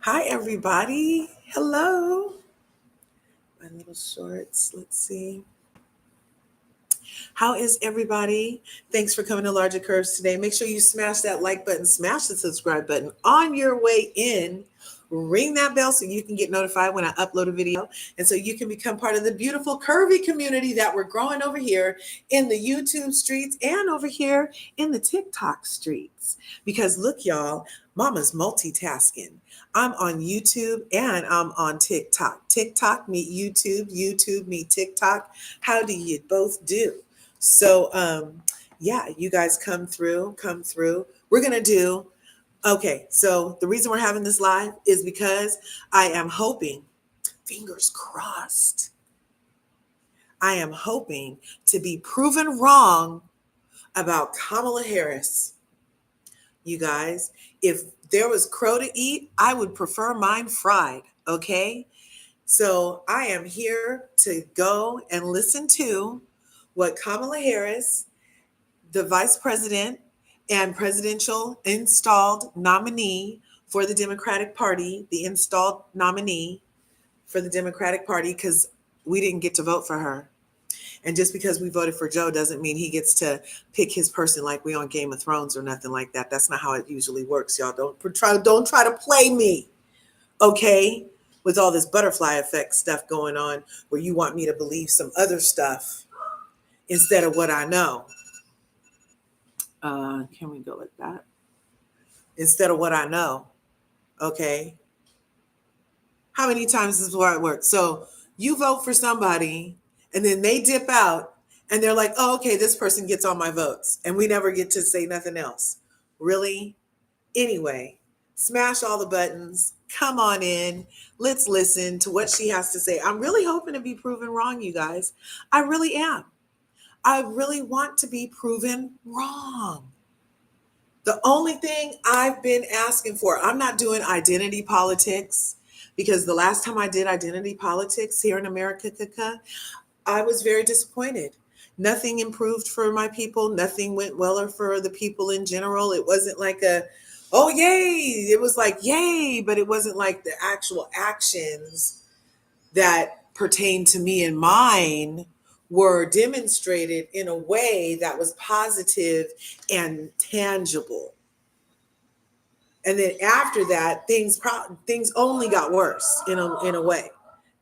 Hi, everybody. Hello. My little shorts. Let's see. How is everybody? Thanks for coming to Larger Curves today. Make sure you smash that like button, smash the subscribe button on your way in. Ring that bell so you can get notified when I upload a video and so you can become part of the beautiful curvy community that we're growing over here in the YouTube streets and over here in the TikTok streets. Because look, y'all, mama's multitasking. I'm on YouTube and I'm on TikTok. TikTok meet YouTube, YouTube meet TikTok. How do you both do? So yeah, you guys come through. We're gonna do okay. So the reason we're having this live is because I am hoping, fingers crossed, I am hoping to be proven wrong about Kamala Harris. You guys, if there was crow to eat, I would prefer mine fried. Okay. So I am here to go and listen to what Kamala Harris, the vice president and presidential installed nominee for the Democratic Party, the installed nominee for the Democratic Party, because we didn't get to vote for her. And just because we voted for Joe doesn't mean he gets to pick his person like we on Game of Thrones or nothing like that. That's not how it usually works, y'all. Don't try to play me, okay? With all this butterfly effect stuff going on where you want me to believe some other stuff instead of what I know. Can we go like that? Instead of what I know. Okay. How many times is where it works? So you vote for somebody and then they dip out and they're like, oh, okay, this person gets all my votes. And we never get to say nothing else. Really? Anyway, smash all the buttons. Come on in. Let's listen to what she has to say. I'm really hoping to be proven wrong, you guys. I really am. I really want to be proven wrong. The only thing I've been asking for, I'm not doing identity politics because the last time I did identity politics here in America, I was very disappointed. Nothing improved for my people. Nothing went well for the people in general. It wasn't like oh, yay. It was like, yay, but it wasn't like the actual actions that pertain to me and mine were demonstrated in a way that was positive and tangible. And then after that, things only got worse in a way.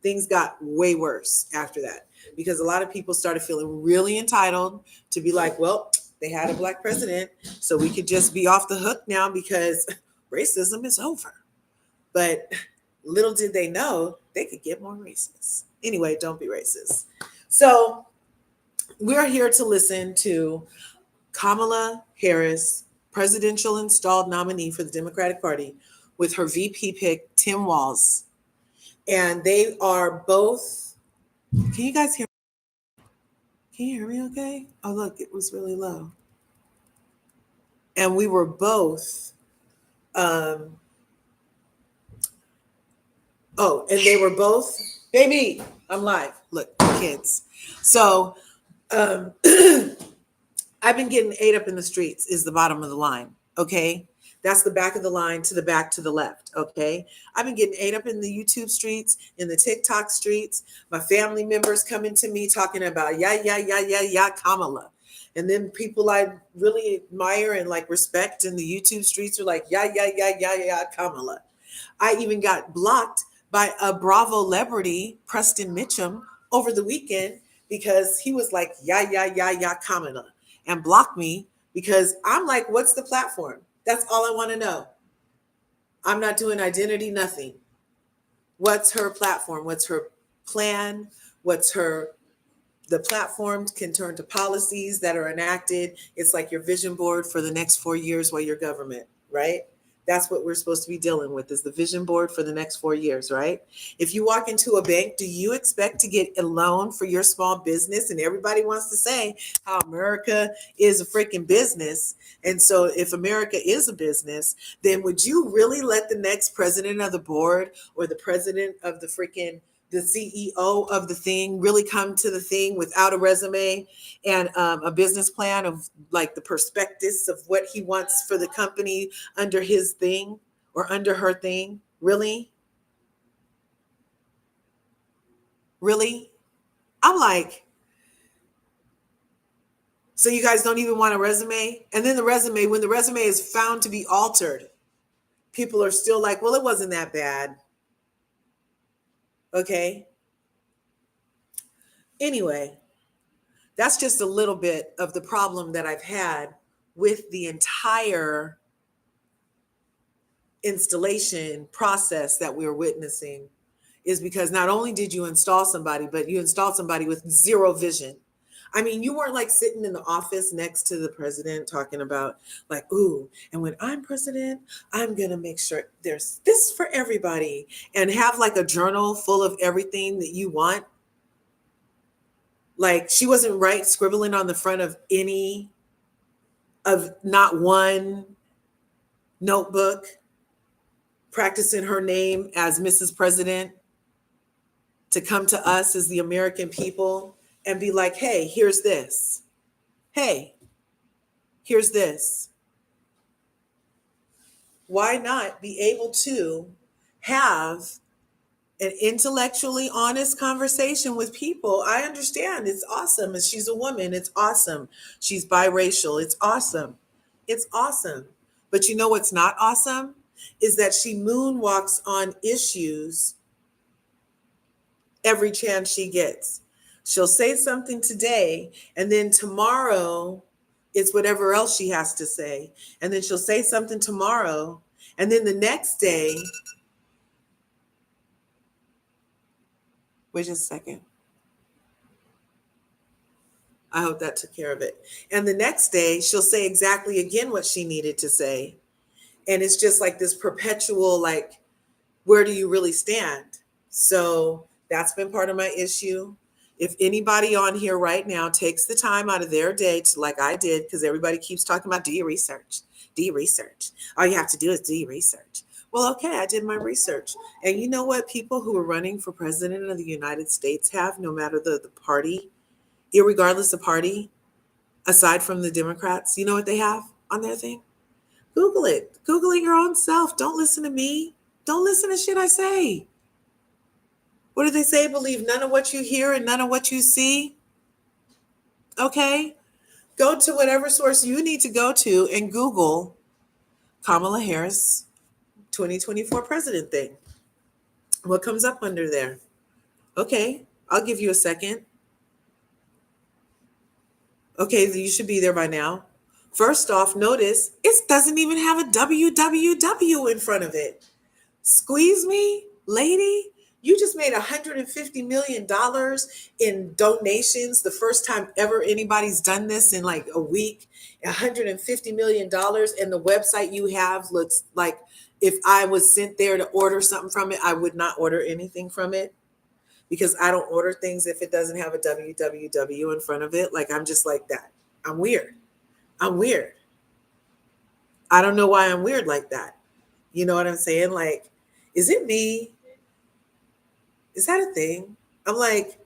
Things got way worse after that because a lot of people started feeling really entitled to be like, well, they had a black president, so we could just be off the hook now because racism is over. But little did they know they could get more racist. Anyway, don't be racist. So we're here to listen to Kamala Harris, presidential installed nominee for the Democratic Party, with her VP pick, Tim Walz. And they are both, can you guys hear me? Can you hear me okay? Oh, look, it was really low. And we were both, and they were both, baby, I'm live. Look, kids. So, I've been getting ate up in the streets is the bottom of the line. Okay. That's the back of the line to the back to the left. Okay. I've been getting ate up in the YouTube streets, in the TikTok streets. My family members coming to me talking about, yeah, Kamala. And then people I really admire and like respect in the YouTube streets are like, yeah, Kamala. I even got blocked by a Bravo celebrity, Preston Mitchum, over the weekend because he was like, yeah, Kamala, and blocked me because I'm like, what's the platform? That's all I want to know. I'm not doing identity, nothing. What's her platform? What's her plan? The platform can turn to policies that are enacted. It's like your vision board for the next 4 years while you're government, right? That's what we're supposed to be dealing with is the vision board for the next 4 years, right? If you walk into a bank, do you expect to get a loan for your small business? And everybody wants to say how America is a freaking business. And so if America is a business, then would you really let the next president of the board or the president of the CEO of the thing really come to the thing without a resume and a business plan of like the prospectus of what he wants for the company under his thing or under her thing? Really? Really? I'm like, so you guys don't even want a resume? And then the resume, when the resume is found to be altered, people are still like, well, it wasn't that bad. Okay. Anyway, that's just a little bit of the problem that I've had with the entire installation process that we're witnessing, is because not only did you install somebody, but you installed somebody with zero vision. I mean, you weren't like sitting in the office next to the president talking about like, ooh, and when I'm president, I'm going to make sure there's this for everybody, and have like a journal full of everything that you want. Like, she wasn't right scribbling on the front of any of not one notebook, practicing her name as Mrs. President to come to us as the American people and be like, hey, here's this. Hey, here's this. Why not be able to have an intellectually honest conversation with people? I understand it's awesome. And she's a woman. It's awesome. She's biracial. It's awesome. It's awesome. But you know what's not awesome? Is that she moonwalks on issues every chance she gets. She'll say something today, and then tomorrow it's whatever else she has to say. And then she'll say something tomorrow, and then the next day, wait just a second. I hope that took care of it. And the next day, she'll say exactly again what she needed to say. And it's just like this perpetual, like, where do you really stand? So that's been part of my issue. If anybody on here right now takes the time out of their day to, like I did, because everybody keeps talking about, do your research, do your research. All you have to do is do your research. Well, okay, I did my research. And you know what people who are running for president of the United States have, no matter the party, irregardless of party, aside from the Democrats, you know what they have on their thing? Google it. Google it your own self. Don't listen to me. Don't listen to shit I say. What do they say? Believe none of what you hear and none of what you see. Okay? Go to whatever source you need to go to and Google Kamala Harris 2024 president thing. What comes up under there? Okay, I'll give you a second. Okay, you should be there by now. First off, notice it doesn't even have a www in front of it. Squeeze me, lady. You just made $150 million in donations. The first time ever anybody's done this in like a week. $150 million. And the website you have looks like, if I was sent there to order something from it, I would not order anything from it, because I don't order things if it doesn't have a www in front of it. Like, I'm just like that. I'm weird. I'm weird. I don't know why I'm weird like that. You know what I'm saying? Like, is it me? Is that a thing? I'm like,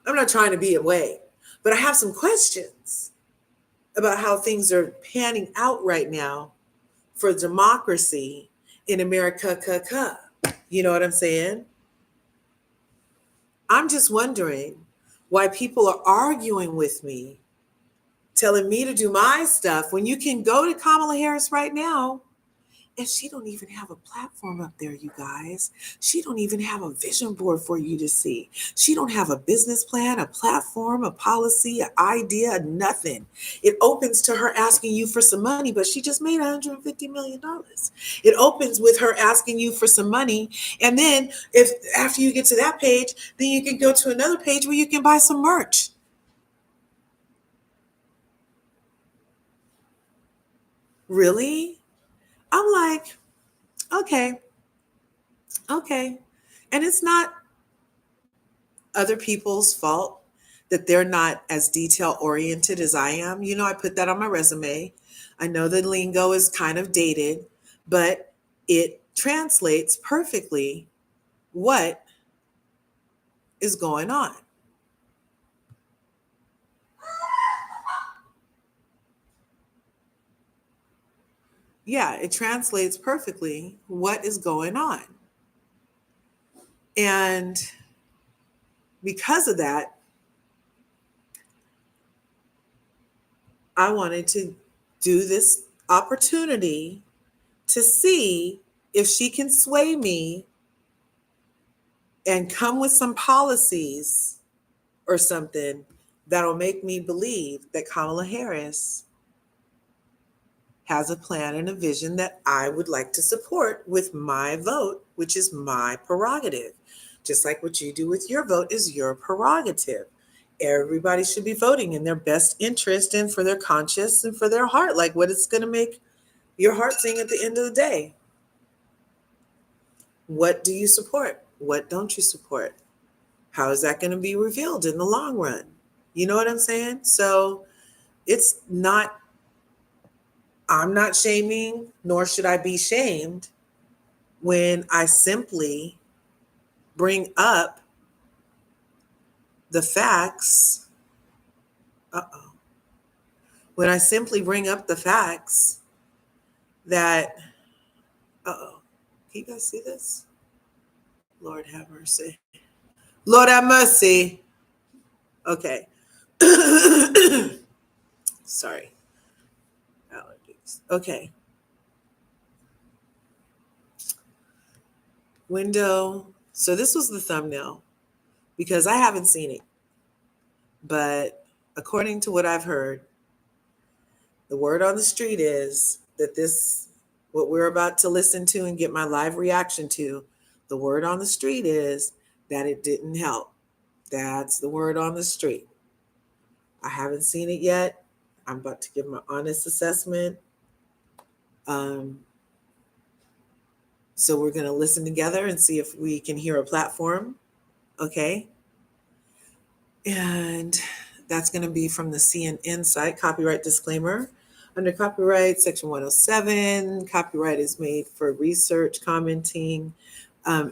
I'm not trying to be away, but I have some questions about how things are panning out right now for democracy in America. You know what I'm saying? I'm just wondering why people are arguing with me, telling me to do my stuff when you can go to Kamala Harris right now. And she don't even have a platform up there, you guys. She don't even have a vision board for you to see. She don't have a business plan, a platform, a policy, an idea, nothing. It opens to her asking you for some money, but she just made $150 million. It opens with her asking you for some money. And then if after you get to that page, then you can go to another page where you can buy some merch. Really? I'm like, okay, okay. And it's not other people's fault that they're not as detail oriented as I am. You know, I put that on my resume. I know the lingo is kind of dated, but it translates perfectly what is going on. yeah, it translates perfectly what is going on. And because of that, I wanted to do this opportunity to see if she can sway me and come with some policies or something that'll make me believe that Kamala Harris has a plan and a vision that I would like to support with my vote, which is my prerogative. Just like what you do with your vote is your prerogative. Everybody should be voting in their best interest and for their conscience and for their heart, like what it's going to make your heart sing at the end of the day. What do you support? What don't you support? How is that going to be revealed in the long run? You know what I'm saying? So it's not, I'm not shaming, nor should I be shamed when I simply bring up the facts. Uh-oh. When I simply bring up the facts that, uh-oh, can you guys see this? Lord have mercy. Lord have mercy. Okay. Sorry. Allergies. Okay. Window. So this was the thumbnail because I haven't seen it. But according to what I've heard, the word on the street is that this, what we're about to listen to and get my live reaction to, the word on the street is that it didn't help. That's the word on the street. I haven't seen it yet. I'm about to give my honest assessment. So we're going to listen together and see if we can hear a platform. Okay. And that's going to be from the CNN site, copyright disclaimer. Under copyright, section 107, copyright is made for research, commenting,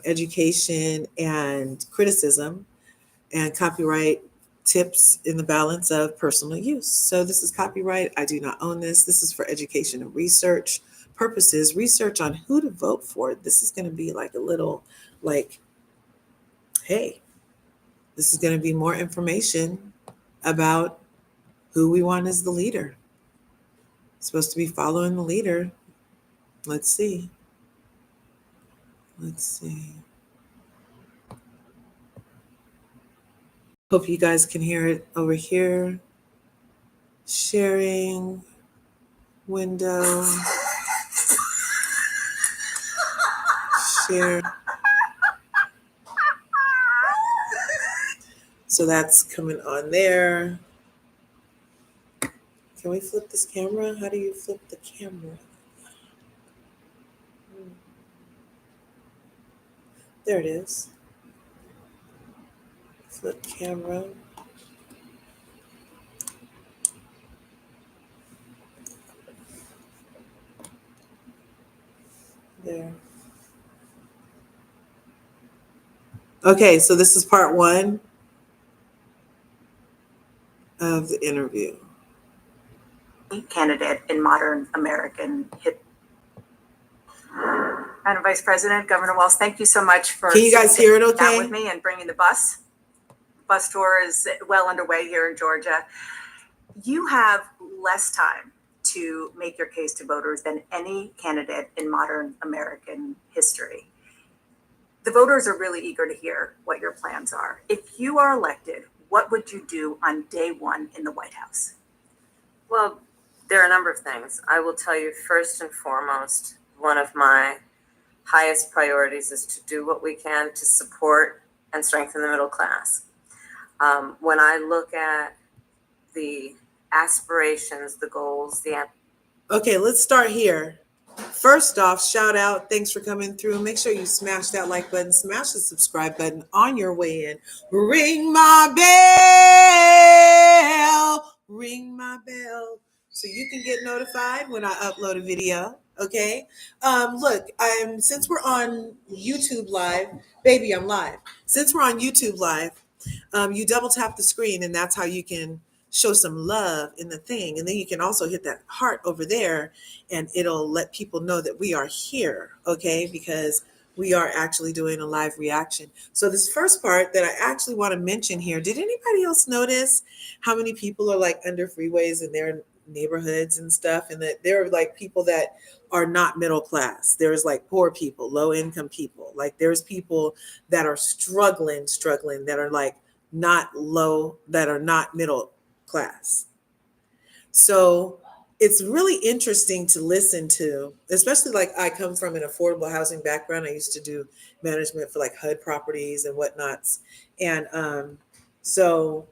education, and criticism, and copyright tips in the balance of personal use. So this is copyright. I do not own this. This is for education and research purposes, research on who to vote for. This is going to be like a little, like, hey, this is going to be more information about who we want as the leader. It's supposed to be following the leader. Let's see. Let's see. Hope you guys can hear it over here. Sharing window. Share. So that's coming on there. Can we flip this camera? How do you flip the camera? There it is. Flip camera. There. Okay, so this is part one of the interview. Candidate in modern American history. Madam Vice President, Governor Walz, thank you so much for Can you guys hear it okay? with me and bringing the bus. Bus tour is well underway here in Georgia. You have less time to make your case to voters than any candidate in modern American history. The voters are really eager to hear what your plans are. If you are elected, what would you do on day one in the White House? Well, there are a number of things. I will tell you first and foremost, one of my highest priorities is to do what we can to support and strengthen the middle class. When I look at the aspirations, the goals, Okay, let's start here. First off, shout out. Thanks for coming through. Make sure you smash that like button, smash the subscribe button on your way in. Ring my bell. Ring my bell so you can get notified when I upload a video. Okay. Look, since we're on YouTube Live, baby, I'm live. Since we're on YouTube Live, you double tap the screen and that's how you can show some love in the thing. And then you can also hit that heart over there and it'll let people know that we are here, okay? Because we are actually doing a live reaction. So this first part that I actually want to mention here, did anybody else notice how many people are like under freeways in their neighborhoods and stuff? And that there are like people that are not middle class. There's like poor people, low income people. Like there's people that are struggling, that are like not low, that are not middle class. So it's really interesting to listen to, especially like I come from an affordable housing background. I used to do management for like HUD properties and whatnots. And so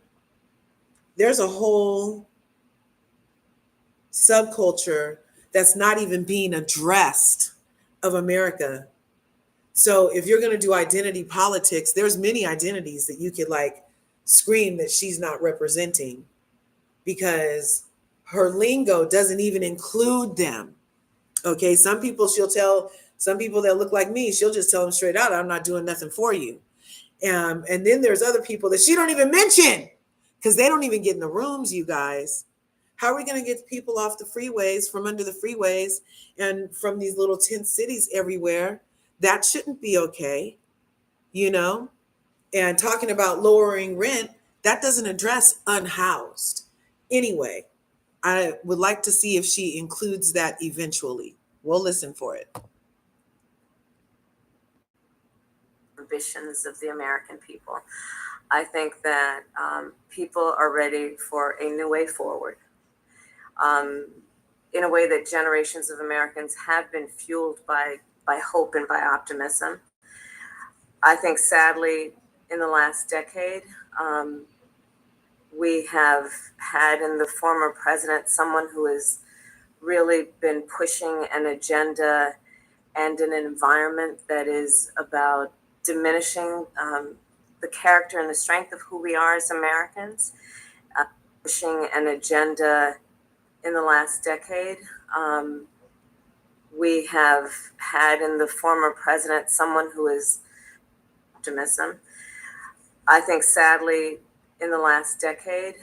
there's a whole subculture that's not even being addressed of America. So if you're going to do identity politics, there's many identities that you could like scream that she's not representing because her lingo doesn't even include them. Okay, some people she'll tell, some people that look like me, she'll just tell them straight out, I'm not doing nothing for you. And then there's other people that she don't even mention because they don't even get in the rooms, you guys. How are we going to get people off the freeways, from under the freeways and from these little tent cities everywhere? That shouldn't be okay, you know? And talking about lowering rent, that doesn't address unhoused. Anyway, I would like to see if she includes that eventually. We'll listen for it. Ambitions of the American people. I think that people are ready for a new way forward, in a way that generations of Americans have been fueled by hope and by optimism. I think, sadly, in the last decade, we have had in the former president someone who has really been pushing an agenda and an environment that is about diminishing the character and the strength of who we are as Americans, pushing an agenda in the last decade. We have had in the former president someone who is optimism. I think, sadly, in the last decade,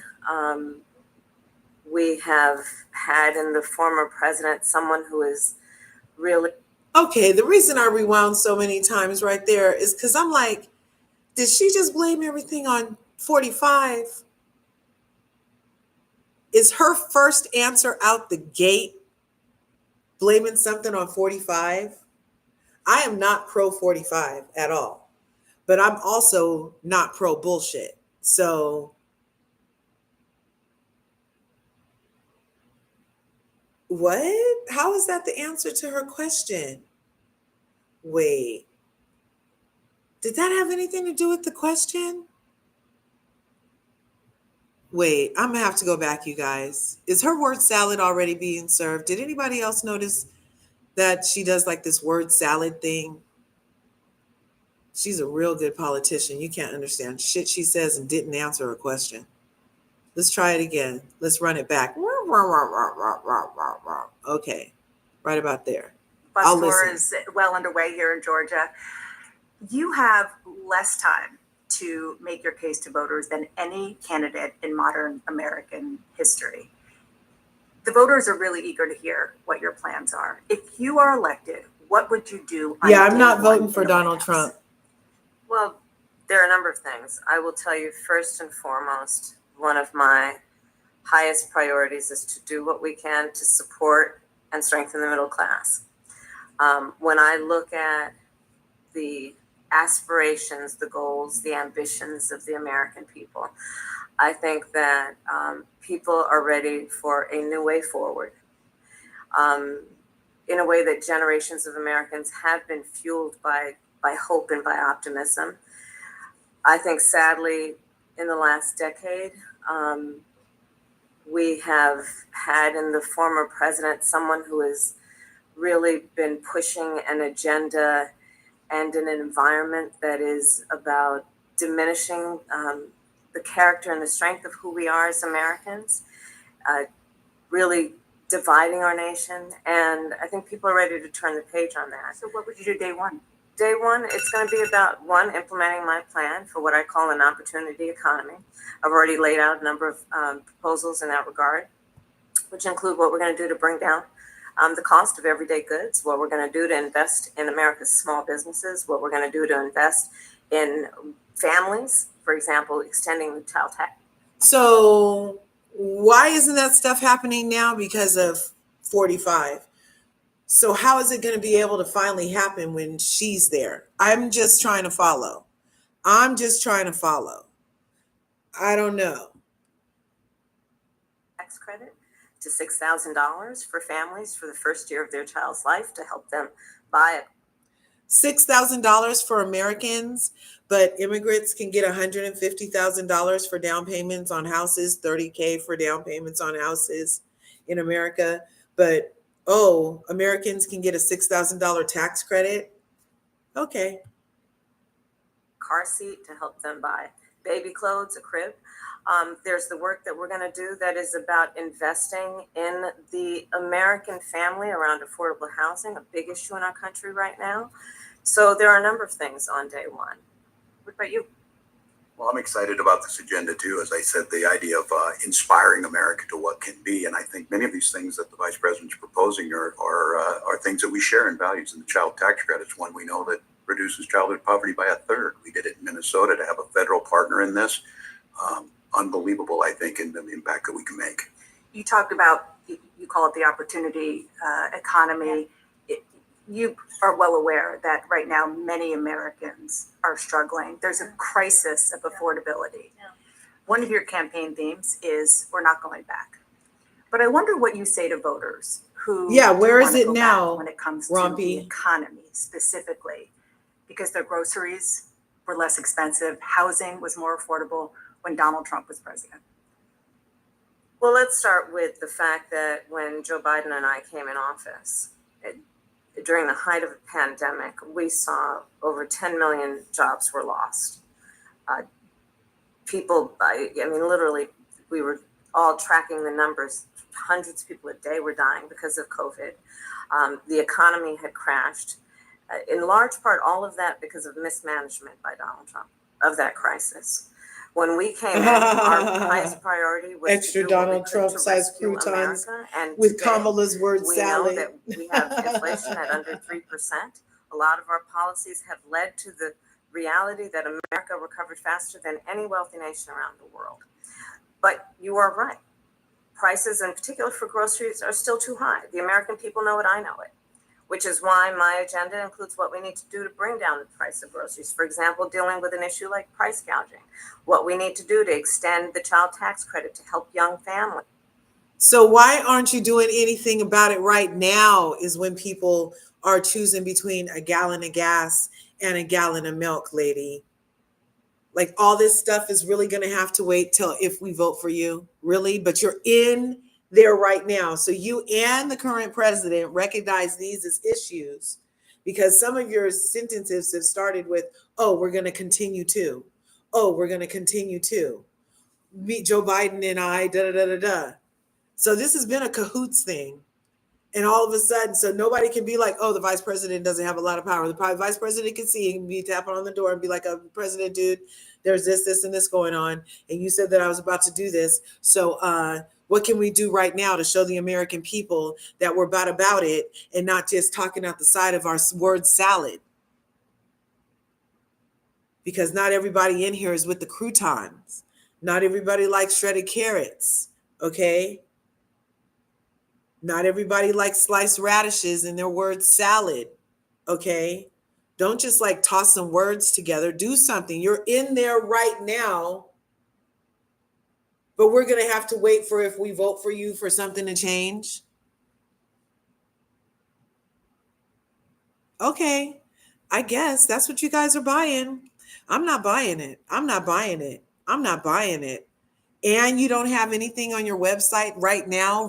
we have had in the former president someone who is really... Okay, the reason I rewound so many times right there is because I'm like, did she just blame everything on 45? Is her first answer out the gate blaming something on 45? I am not pro 45 at all, but I'm also not pro bullshit. So what? How is that the answer to her question? Wait, did that have anything to do with the question? Wait, I'm gonna have to go back, you guys. Is her word salad already being served? Did anybody else notice that she does like this word salad thing? She's a real good politician. You can't understand shit she says and didn't answer a question. Let's try it again. Let's run it back. Okay, right about there. Bus tour is well underway here in Georgia. You have less time to make your case to voters than any candidate in modern American history. The voters are really eager to hear what your plans are. If you are elected, what would you do? Yeah, I'm not voting for Donald Trump. Well, there are a number of things. I will tell you, first and foremost, one of my highest priorities is to do what we can to support and strengthen the middle class. When I look at the aspirations, the goals, the ambitions of the American people, I think that people are ready for a new way forward, in a way that generations of Americans have been fueled by hope and by optimism. I think, sadly, in the last decade, we have had in the former president someone who has really been pushing an agenda and an environment that is about diminishing the character and the strength of who we are as Americans, really dividing our nation. And I think people are ready to turn the page on that. So what would you do day one? day one, it's going to be about one, implementing my plan for what I call an opportunity economy. I've already laid out a number of proposals in that regard, which include what we're going to do to bring down the cost of everyday goods, what we're going to do to invest in America's small businesses, what we're going to do to invest in families, for example, extending the child tax. So why isn't that stuff happening now? Because of 45. So how is it going to be able to finally happen when she's there? I'm just trying to follow. I don't know. Tax credit to $6,000 for families for the first year of their child's life to help them buy $6,000 for Americans, but immigrants can get $150,000 for down payments on houses, $30K for down payments on houses in America. But Americans can get a $6,000 tax credit. Okay. car seat to help them buy baby clothes, a crib. There's the work that we're going to do that is about investing in the American family around affordable housing, a big issue in our country right now. So there are a number of things on day one. What about you? Well, I'm excited about this agenda too. As I said, the idea of inspiring America to what can be, and I think many of these things that the Vice President's proposing are things that we share in values. And the child tax credit's one we know that reduces childhood poverty by 1/3. We did it in Minnesota to have a federal partner in this. Unbelievable, I think, in the impact that we can make. You talked about, you call it the opportunity economy. You are well aware that right now many Americans are struggling. There's a crisis of affordability. One of your campaign themes is we're not going back. But I wonder what you say to voters who where is wanna it go now, back when it comes to Rompy? the economy specifically, because their groceries were less expensive, housing was more affordable when Donald Trump was president. Well, let's start with the fact that when Joe Biden and I came in office, during the height of the pandemic, we saw over 10 million jobs were lost. Literally, we were all tracking the numbers. Hundreds of people a day were dying because of COVID. The economy had crashed. In large part, all of that because of mismanagement by Donald Trump of that crisis. When we came in, our highest priority was Extra to do what we Donald could Trump to sized rescue croutons America. And with today, Kamala's word we salad. know that we have inflation at under 3%. A lot of our policies have led to the reality that America recovered faster than any wealthy nation around the world. But you are right. Prices, in particular for groceries, are still too high. The American people know it, I know it, which is why my agenda includes what we need to do to bring down the price of groceries. For example, dealing with an issue like price gouging, what we need to do to extend the child tax credit to help young families. So why aren't you doing anything about it right now is when people are choosing between a gallon of gas and a gallon of milk, lady. Like all this stuff is really going to have to wait till if we vote for you, really? But you're in there right now. So you and the current president recognize these as issues because some of your sentences have started with, we're going to continue to. We're going to continue to. Meet Joe Biden and I, da-da-da-da-da. So this has been a cahoots thing. And all of a sudden, so nobody can be like, the vice president doesn't have a lot of power. The vice president can see, he can be tapping on the door and be like, president, dude, there's this, and this going on. And you said that I was about to do this. So what can we do right now to show the American people that we're about it and not just talking out the side of our word salad? Because not everybody in here is with the croutons. Not everybody likes shredded carrots, okay? Not everybody likes sliced radishes in their word salad, okay? Don't just like toss some words together. Do something. You're in there right now, but we're going to have to wait for if we vote for you for something to change. Okay, I guess that's what you guys are buying. I'm not buying it. I'm not buying it. I'm not buying it. And you don't have anything on your website right now,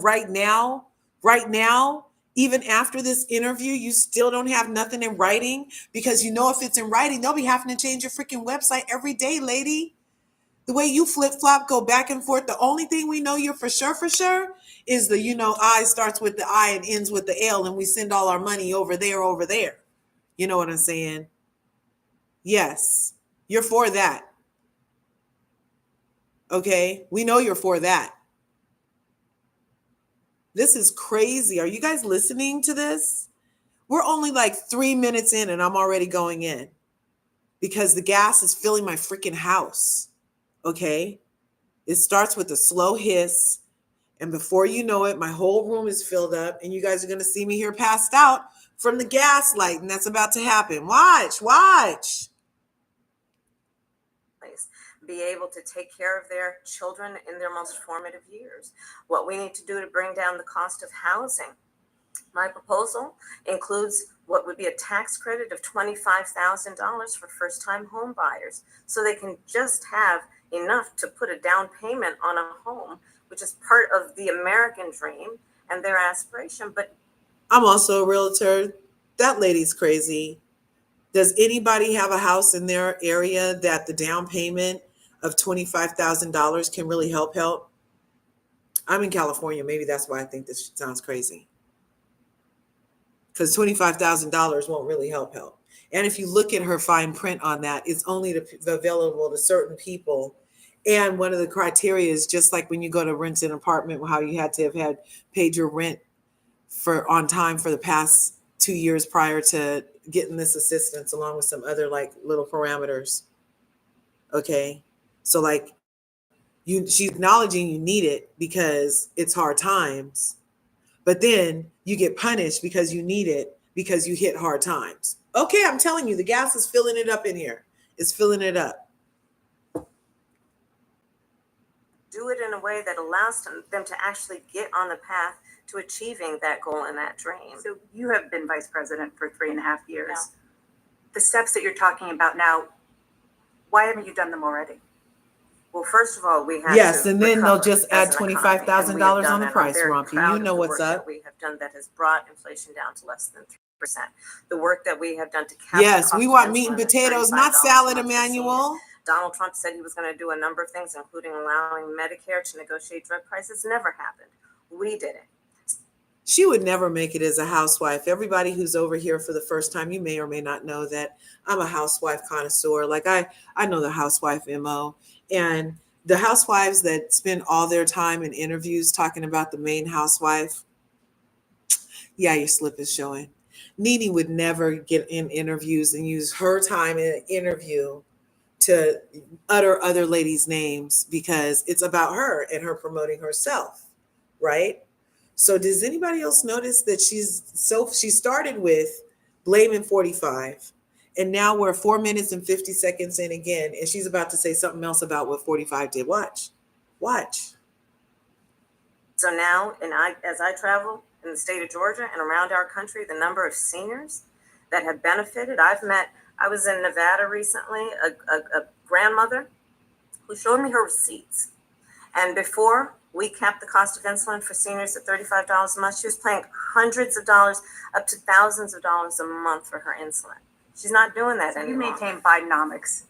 even after this interview, you still don't have nothing in writing because if it's in writing, they'll be having to change your freaking website every day, lady. The way you flip-flop, go back and forth, the only thing we know you're for sure is the, I starts with the I and ends with the L, and we send all our money over there. You know what I'm saying? Yes, you're for that. Okay, we know you're for that. This is crazy. Are you guys listening to this? We're only like 3 minutes in and I'm already going in because the gas is filling my freaking house. Okay, it starts with a slow hiss, and before you know it, my whole room is filled up, and you guys are going to see me here passed out from the gas light, and that's about to happen. Watch. Be able to take care of their children in their most formative years. What we need to do to bring down the cost of housing. My proposal includes what would be a tax credit of $25,000 for first-time home buyers, so they can just have enough to put a down payment on a home, which is part of the American dream and their aspiration. But I'm also a realtor. That lady's crazy. Does anybody have a house in their area that the down payment of $25,000 can really help? I'm in California. Maybe that's why I think this sounds crazy. Because $25,000 won't really help. And if you look at her fine print on that, it's only available to certain people. And one of the criteria is just like when you go to rent an apartment, how you had to have had paid your rent on time for the past 2 years prior to getting this assistance, along with some other like little parameters. Okay. So like she's acknowledging you need it because it's hard times, but then you get punished because you need it because you hit hard times. Okay, I'm telling you, the gas is filling it up in here. It's filling it up. Do it in a way that allows them to actually get on the path to achieving that goal and that dream. So you have been vice president for 3.5 years. Yeah. The steps that you're talking about now, why haven't you done them already? Well, first of all, we have Yes, to and then they'll recover just as add an economy, and we have $25,000 done on the that. price, I'm very Rumpy. proud You of know the what's work up. that we have done that has brought inflation down to less than 3%. The work that we have done to cap Yes, the we cost want of meat and insulin at potatoes, $35 not a salad, month for seniors. Emmanuel. Donald Trump said he was going to do a number of things, including allowing Medicare to negotiate drug prices. Never happened. We did it. She would never make it as a housewife. Everybody who's over here for the first time, you may or may not know that I'm a housewife connoisseur. Like I know the housewife MO, and the housewives that spend all their time in interviews talking about the main housewife. Yeah, your slip is showing. Nene would never get in interviews and use her time in an interview to utter other ladies' names because it's about her and her promoting herself, right? So does anybody else notice that she started with blaming 45, and now we're 4 minutes and 50 seconds in again, and she's about to say something else about what 45 did. Watch. So now, as I travel in the state of Georgia and around our country, the number of seniors that have benefited, I was in Nevada recently, a grandmother who showed me her receipts. And before we capped the cost of insulin for seniors at $35 a month, she was paying hundreds of dollars, up to thousands of dollars a month for her insulin. She's not doing that So you anymore. maintain Bidenomics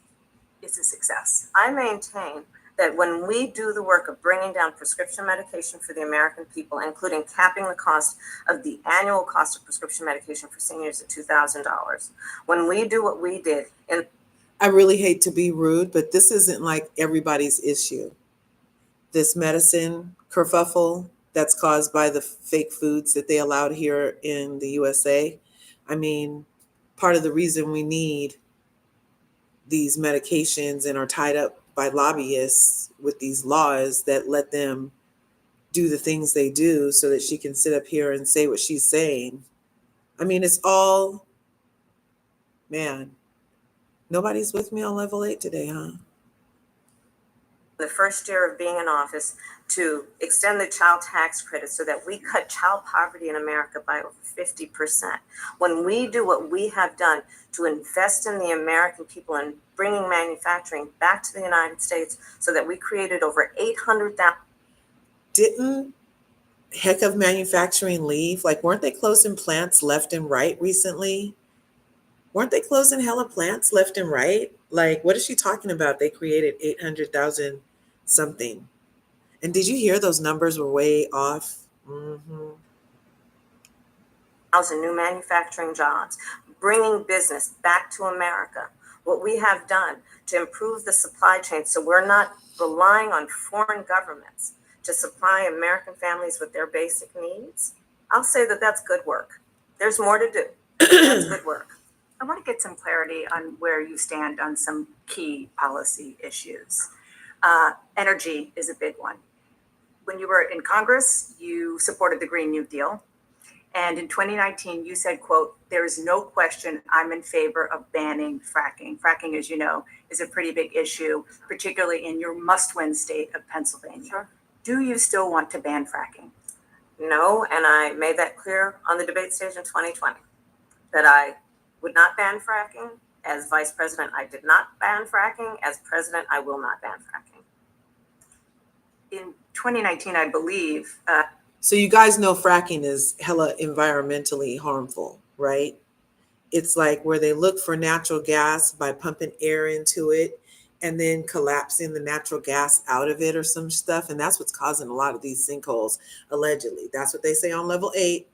is a success. I maintain that when we do the work of bringing down prescription medication for the American people, including capping the cost of the annual cost of prescription medication for seniors at $2,000, when we do what we did, and I really hate to be rude, but this isn't like everybody's issue. This medicine kerfuffle that's caused by the fake foods that they allowed here in the USA. I mean, part of the reason we need these medications and are tied up by lobbyists with these laws that let them do the things they do so that she can sit up here and say what she's saying. I mean, it's all, man, nobody's with me on level 8 today, huh? the first year of being in office, to extend the child tax credit so that we cut child poverty in America by over 50%. When we do what we have done to invest in the American people and bringing manufacturing back to the United States so that we created over 800,000. Didn't heck of manufacturing leave? Like, weren't they closing plants left and right recently? Weren't they closing hella plants left and right? Like, what is she talking about? They created 800,000 something. And did you hear those numbers were way off? Mm-hmm. New manufacturing jobs, bringing business back to America. what we have done to improve the supply chain so we're not relying on foreign governments to supply American families with their basic needs, I'll say that that's good work. There's more to do. That's good work. I want to get some clarity on where you stand on some key policy issues. Energy is a big one. When you were in Congress, you supported the Green New Deal. And in 2019, you said, quote, "There is no question I'm in favor of banning fracking." Fracking, as you know, is a pretty big issue, particularly in your must-win state of Pennsylvania. Sure. Do you still want to ban fracking? No, and I made that clear on the debate stage in 2020, that I would not ban fracking. As vice president, I did not ban fracking. As president, I will not ban fracking. In 2019, I believe, So you guys know fracking is hella environmentally harmful, right? It's like where they look for natural gas by pumping air into it and then collapsing the natural gas out of it or some stuff. And that's what's causing a lot of these sinkholes, allegedly. That's what they say on level 8.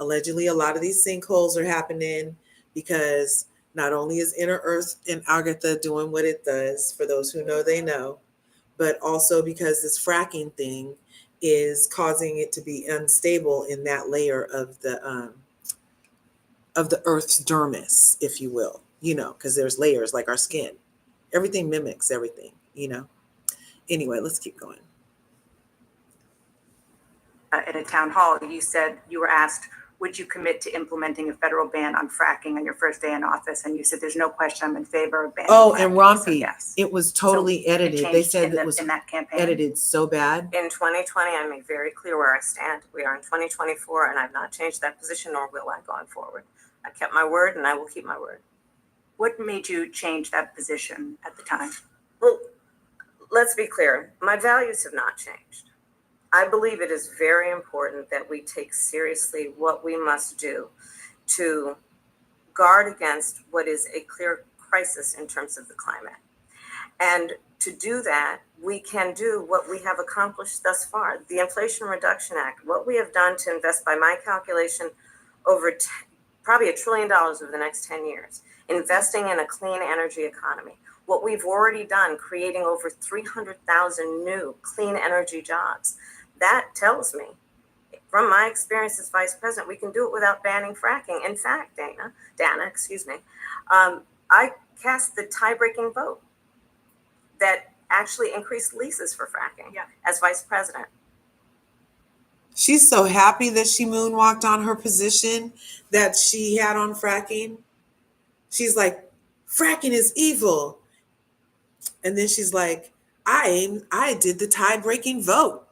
Allegedly, a lot of these sinkholes are happening because not only is inner earth and Agatha doing what it does, for those who know, they know, but also because this fracking thing is causing it to be unstable in that layer of the earth's dermis, if you will, because there's layers like our skin. Everything mimics everything. Anyway, let's keep going. at a town hall, you said you were asked, would you commit to implementing a federal ban on fracking on your first day in office? And you said, there's no question, I'm in favor of banning Oh, fracking. and So, Rompy, yes. it was totally So it edited. They changed said in it was in that campaign. edited so bad. In 2020, I made very clear where I stand. We are in 2024, and I've not changed that position, nor will I going forward. I kept my word, and I will keep my word. What made you change that position at the time? Well, let's be clear. My values have not changed. I believe it is very important that we take seriously what we must do to guard against what is a clear crisis in terms of the climate. And to do that, we can do what we have accomplished thus far. The Inflation Reduction Act, what we have done to invest, by my calculation, over probably $1 trillion over the next 10 years, investing in a clean energy economy. What we've already done, creating over 300,000 new clean energy jobs. That tells me, from my experience as vice president, we can do it without banning fracking. In fact, Dana, I cast the tie-breaking vote that actually increased leases for fracking as vice president. She's so happy that she moonwalked on her position that she had on fracking. She's like, fracking is evil. And then she's like, I did the tie-breaking vote.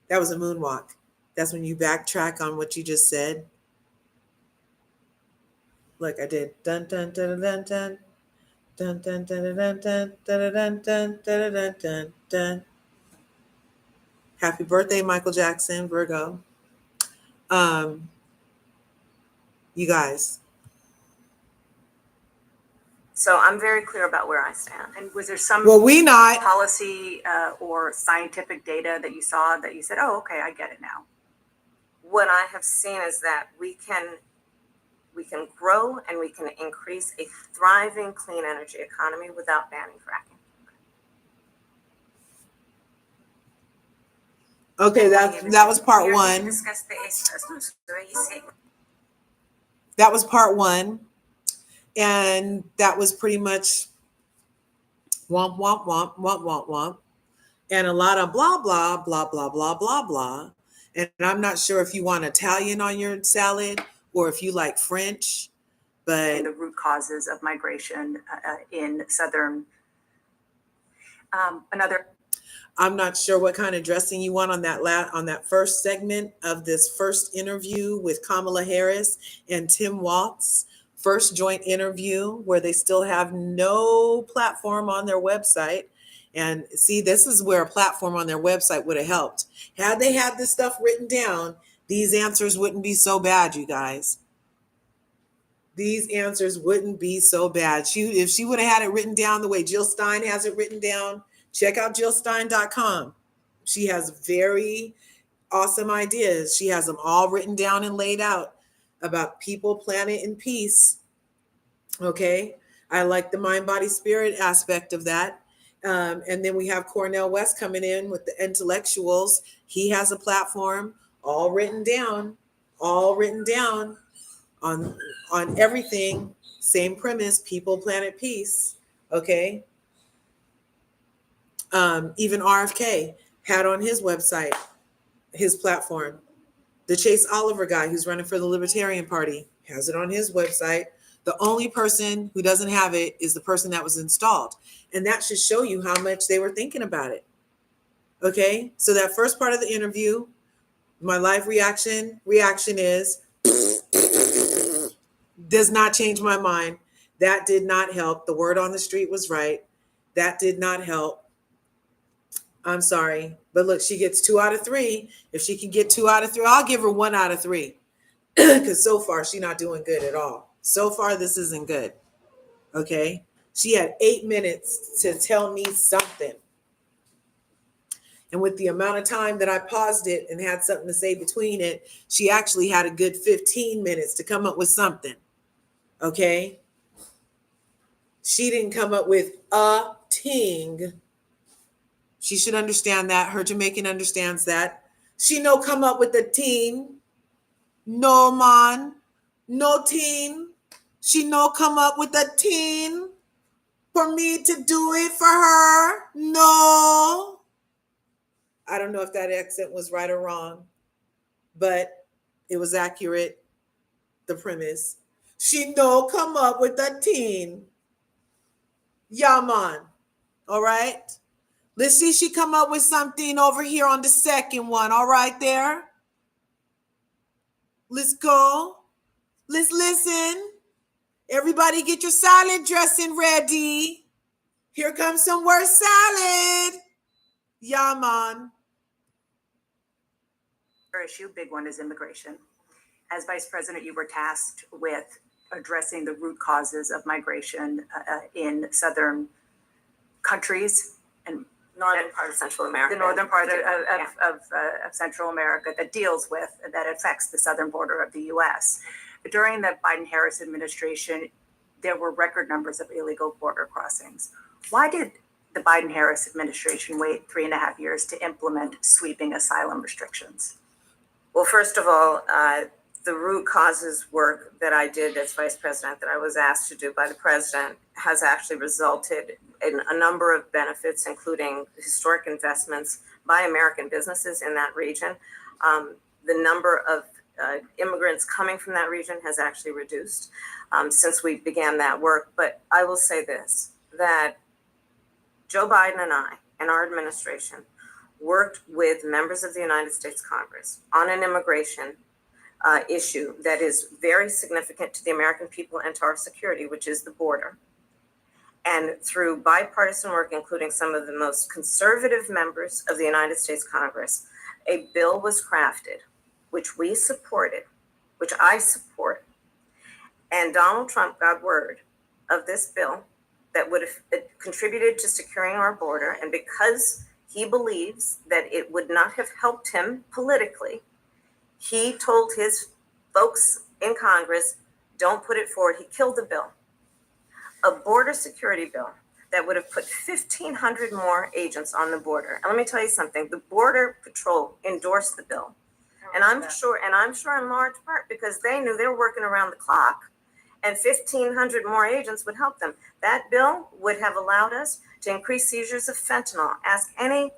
That was a moonwalk. That's when you backtrack on what you just said. Look, I did dun dun dun dun dun dun dun dun dun dun dun dun dun dun dun dun. Happy birthday, Michael Jackson, Virgo. You guys. So I'm very clear about where I stand. And was there some Well, we not. policy or scientific data that you saw that you said, oh, okay, I get it now? What I have seen is that we can grow and we can increase a thriving clean energy economy without banning fracking. Okay, that was part one. Discuss the ACE. That was part one. And that was pretty much womp, womp, womp, womp, womp, womp. And a lot of blah, blah, blah, blah, blah, blah, blah. And I'm not sure if you want Italian on your salad or if you like French, but And the root causes of migration in southern. I'm not sure what kind of dressing you want on that first segment of this first interview with Kamala Harris and Tim Walz. First joint interview where they still have no platform on their website. And see, this is where a platform on their website would have helped. Had they had this stuff written down, these answers wouldn't be so bad, you guys. These answers wouldn't be so bad. If she would have had it written down the way Jill Stein has it written down, check out jillstein.com. She has very awesome ideas. She has them all written down and laid out about people, planet, and peace. Okay. I like the mind, body, spirit aspect of that. And then we have Cornel West coming in with the intellectuals. He has a platform all written down on everything. Same premise: people, planet, peace. Okay. Even RFK had on his website, his platform. The Chase Oliver guy who's running for the Libertarian Party has it on his website. The only person who doesn't have it is the person that was installed. And that should show you how much they were thinking about it. Okay. So that first part of the interview, my live reaction is does not change my mind. That did not help. The word on the street was right. That did not help. I'm sorry. But look, she gets 2 out of 3. If she can get 2 out of 3, I'll give her 1 out of 3. Because so far, she's not doing good at all. So far, this isn't good. Okay? She had 8 minutes to tell me something. And with the amount of time that I paused it and had something to say between it, she actually had a good 15 minutes to come up with something. Okay? She didn't come up with a ting. She should understand that. Her Jamaican understands that. She no come up with a teen. No, man. No teen. She no come up with a teen for me to do it for her. No. I don't know if that accent was right or wrong, but it was accurate. The premise. She no come up with a teen. Yeah, man. All right. Let's see she come up with something over here on the second one. All right there. Let's go. Let's listen. Everybody get your salad dressing ready. Here comes some more salad. Yeah, man. Issue, big one, is immigration. As Vice President, you were tasked with addressing the root causes of migration in southern countries and Northern part of Central America. the northern part of Central America that affects the southern border of the U.S. But during the Biden-Harris administration, there were record numbers of illegal border crossings. Why did the Biden-Harris administration wait 3.5 years to implement sweeping asylum restrictions? Well, first of all, the root causes work that I did as vice president, that I was asked to do by the president, has actually resulted in a number of benefits, including historic investments by American businesses in that region. The number of immigrants coming from that region has actually reduced since we began that work. But I will say this, that Joe Biden and I and our administration worked with members of the United States Congress on an immigration issue that is very significant to the American people and to our security, which is the border. And through bipartisan work, including some of the most conservative members of the United States Congress, a bill was crafted, which we supported, which I support. And Donald Trump got word of this bill that would have contributed to securing our border. And because he believes that it would not have helped him politically, he told his folks in Congress, don't put it forward. He killed the bill. A border security bill that would have put 1,500 more agents on the border. And let me tell you something, the Border Patrol endorsed the bill. And I'm sure in large part because they knew they were working around the clock, and 1,500 more agents would help them. That bill would have allowed us to increase seizures of fentanyl. Ask any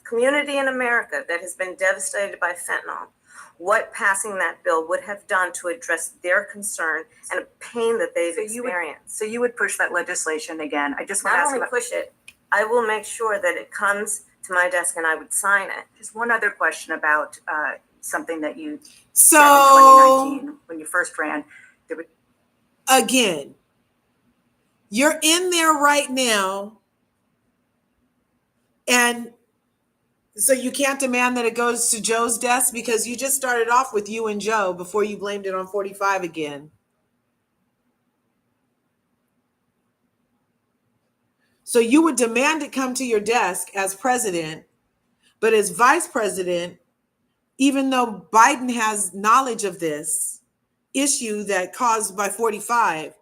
community in America that has been devastated by fentanyl what passing that bill would have done to address their concern and the pain that they've experienced. So you would push that legislation again. I just want to Not ask only about, push it, I will make sure that it comes to my desk and I would sign it. just one other question about something that you So said in 2019 when you first ran. again, you're in there right now, and so you can't demand that it goes to Joe's desk because you just started off with you and Joe before you blamed it on 45 again. So you would demand it come to your desk as president, but as vice president, even though Biden has knowledge of this issue that caused by 45,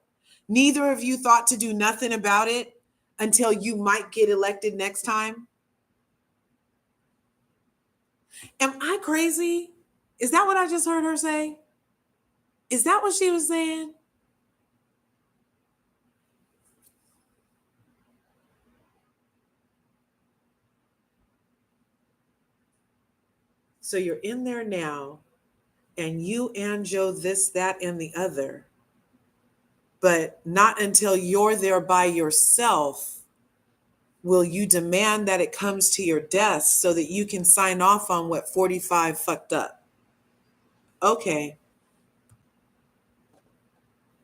Neither of you thought to do nothing about it until you might get elected next time? Am I crazy? Is that what I just heard her say? Is that what she was saying? So you're in there now, and you and Joe this, that, and the other, but not until you're there by yourself will you demand that it comes to your desk so that you can sign off on what 45 fucked up. Okay.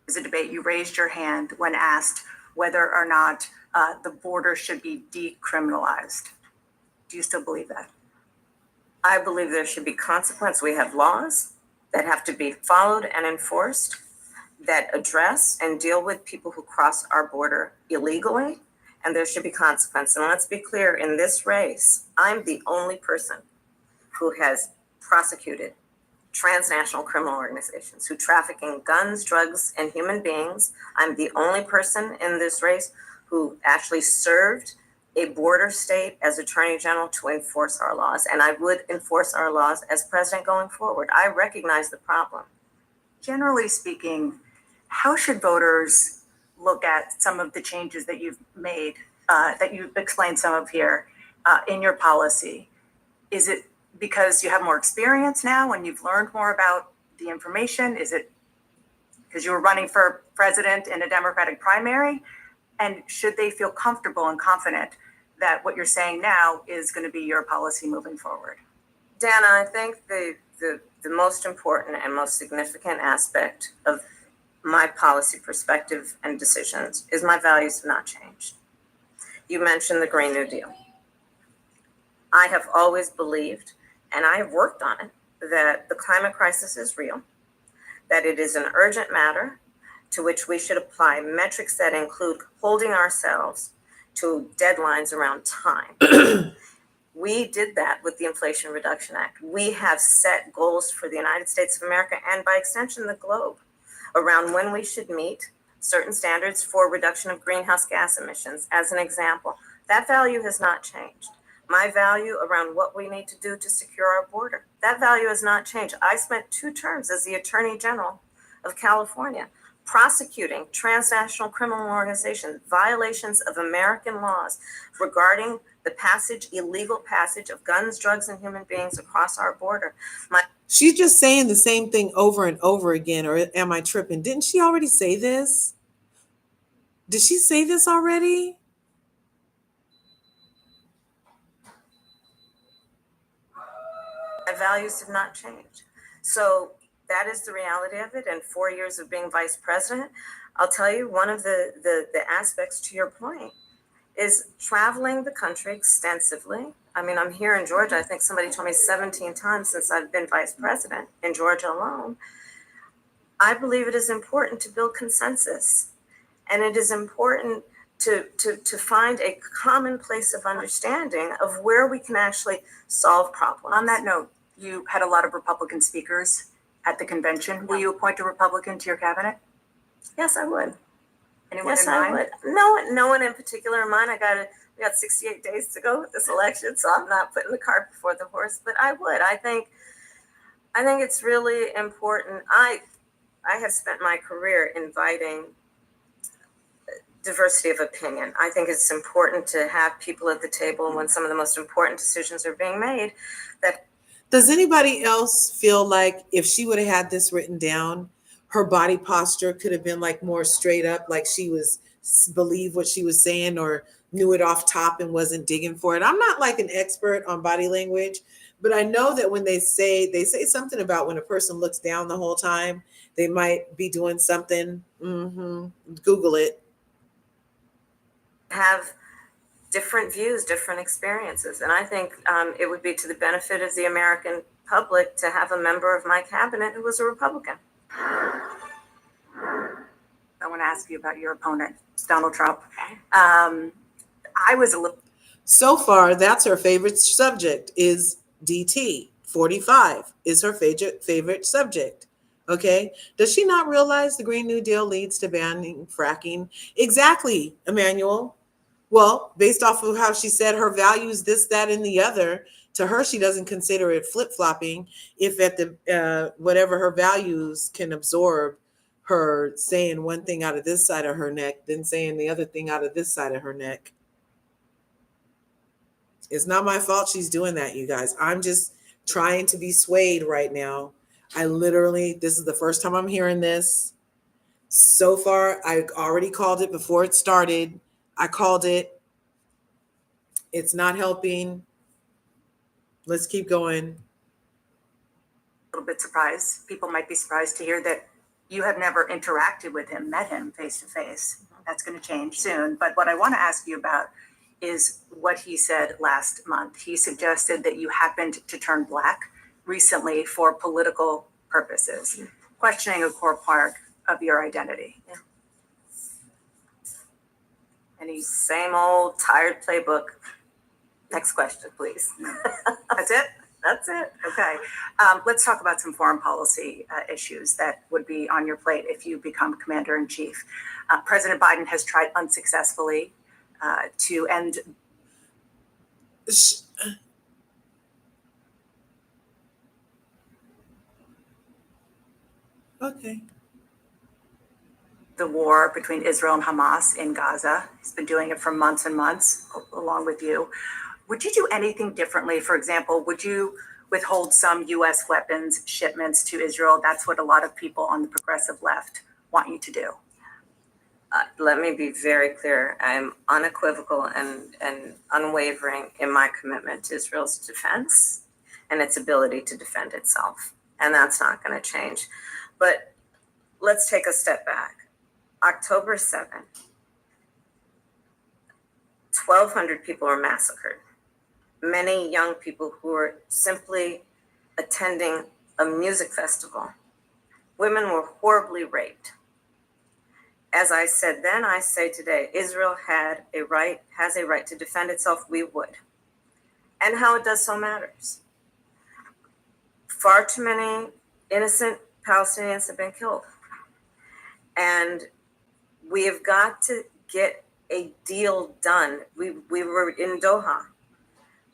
Is a debate. You raised your hand when asked whether or not the border should be decriminalized. Do you still believe that? I believe there should be consequence. We have laws that have to be followed and enforced that address and deal with people who cross our border illegally, and there should be consequence. And let's be clear, in this race, I'm the only person who has prosecuted transnational criminal organizations who traffic in guns, drugs, and human beings. I'm the only person in this race who actually served a border state as Attorney General to enforce our laws. And I would enforce our laws as president going forward. I recognize the problem. Generally speaking, how should voters look at some of the changes that you've made, that you've explained some of here in your policy? Is it because you have more experience now and you've learned more about the information? Is it because you were running for president in a Democratic primary? And should they feel comfortable and confident that what you're saying now is going to be your policy moving forward? Dana, I think the most important and most significant aspect of my policy perspective and decisions is my values have not changed. You mentioned the Green New Deal. I have always believed, and I have worked on it, that the climate crisis is real, that it is an urgent matter to which we should apply metrics that include holding ourselves to deadlines around time. We did that with the Inflation Reduction Act. We have set goals for the United States of America and by extension the globe around when we should meet certain standards for reduction of greenhouse gas emissions. As an example, that value has not changed. My value around what we need to do to secure our border, that value has not changed. I spent 2 terms as the Attorney General of California prosecuting transnational criminal organizations, violations of American laws regarding the illegal passage of guns, drugs, and human beings across our border. She's just saying the same thing over and over again, or am I tripping? Didn't she already say this? Did she say this already? My values have not changed. So that is the reality of it. And 4 years of being vice president, I'll tell you, one of the aspects to your point is traveling the country extensively. I mean, I'm here in Georgia. I think somebody told me 17 times since I've been vice president in Georgia alone. I believe it is important to build consensus. And it is important to find a common place of understanding of where we can actually solve problems. On that note, you had a lot of Republican speakers at the convention. Will you appoint a Republican to your cabinet? Yes, I would. Anyone Yes, in mind? I would. No one in particular in mind. We got 68 days to go with this election, so I'm not putting the cart before the horse. But I would. I think it's really important. I have spent my career inviting diversity of opinion. I think it's important to have people at the table when some of the most important decisions are being made. Does anybody else feel like if she would have had this written down, her body posture could have been like more straight up, like she was believed what she was saying or knew it off top and wasn't digging for it? I'm not like an expert on body language, but I know that when they say something about when a person looks down the whole time, they might be doing something. Google it. Have different views, different experiences. And I think it would be to the benefit of the American public to have a member of my cabinet who was a Republican. I want to ask you about your opponent, Donald Trump. Okay. I was a little. So far, that's her favorite subject is DT. 45 is her favorite subject. Okay. Does she not realize the Green New Deal leads to banning fracking? Exactly, Emmanuel. Well, based off of how she said her values, this, that, and the other, to her, she doesn't consider it flip flopping if at the whatever her values can absorb her saying one thing out of this side of her neck, then saying the other thing out of this side of her neck. It's not my fault she's doing that, you guys. I'm just trying to be swayed right now. I literally, this is the first time I'm hearing this. So far, I already called it before it started. I called it. It's not helping. Let's keep going. A little bit surprised. People might be surprised to hear that you have never interacted with him, met him face to face. That's going to change soon. But what I want to ask you about is what he said last month. He suggested that you happened to turn Black recently for political purposes, questioning a core part of your identity. Yeah. Any Same old tired playbook. Next question, please. That's it? That's it. Okay. Let's talk about some foreign policy issues that would be on your plate if you become commander in chief. President Biden has tried unsuccessfully to end Okay. the war between Israel and Hamas in Gaza. He's been doing it for months and months, along with you. Would you do anything differently? For example, would you withhold some U.S. weapons shipments to Israel? That's what a lot of people on the progressive left want you to do. Let me be very clear. I'm unequivocal and unwavering in my commitment to Israel's defense and its ability to defend itself. And that's not going to change. But let's take a step back. October 7th, 1,200 people were massacred. Many young people who were simply attending a music festival. Women were horribly raped. As I said then, I say today, Israel has a right to defend itself. We would. And how it does so matters. Far too many innocent Palestinians have been killed. And we have got to get a deal done. We were in Doha.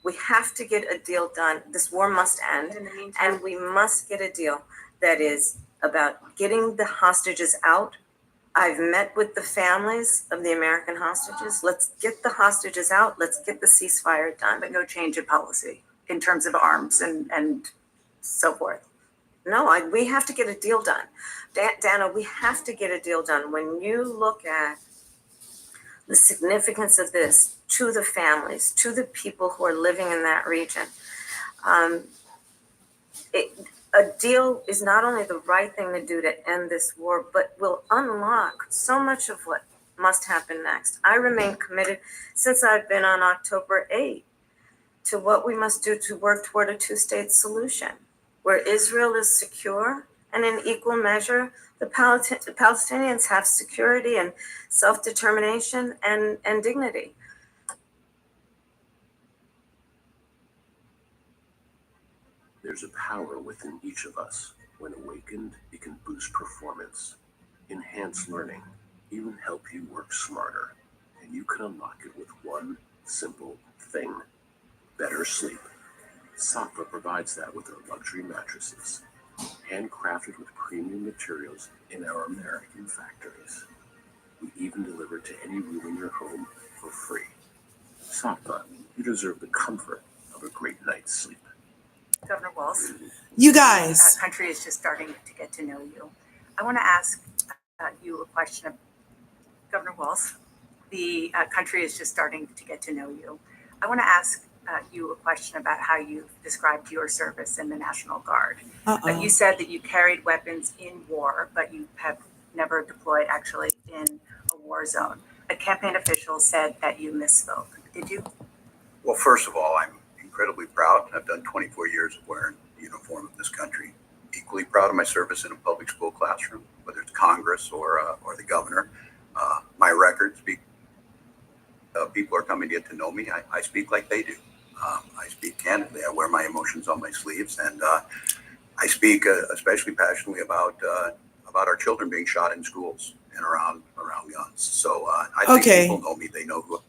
We have to get a deal done. This war must end. In the meantime, And we must get a deal that is about getting the hostages out. I've met with the families of the American hostages. Let's get the hostages out. Let's get the ceasefire done. but no change in policy in terms of arms and so forth. No, we have to get a deal done. Dana, we have to get a deal done. When you look at the significance of this to the families, to the people who are living in that region, a deal is not only the right thing to do to end this war, but will unlock so much of what must happen next. I remain committed since I've been on October 8th to what we must do to work toward a two-state solution where Israel is secure and in equal measure, the Palestinians have security and self-determination and dignity. There's a power within each of us. When awakened, it can boost performance, enhance learning, even help you work smarter. And you can unlock it with one simple thing: better sleep. Safa provides that with our luxury mattresses, handcrafted with premium materials in our American factories. We even deliver to any room in your home for free. Safa, you deserve the comfort of a great night's sleep. Governor Walz, You guys. the country is just starting to get to know you. I want to ask you a question. Governor Walz, the country is just starting to get to know you. I want to ask you a question about how you described your service in the National Guard. You said that you carried weapons in war, but you have never deployed actually in a war zone. A campaign official said that you misspoke. Did you? Well, first of all, I'm incredibly proud. I've done 24 years of wearing the uniform of this country. Equally proud of my service in a public school classroom, whether it's Congress or the governor. My record speak. People are coming to get to know me. I speak like they do. I speak candidly. I wear my emotions on my sleeves, and I speak especially passionately about our children being shot in schools and around guns. So I think people know me. They know who.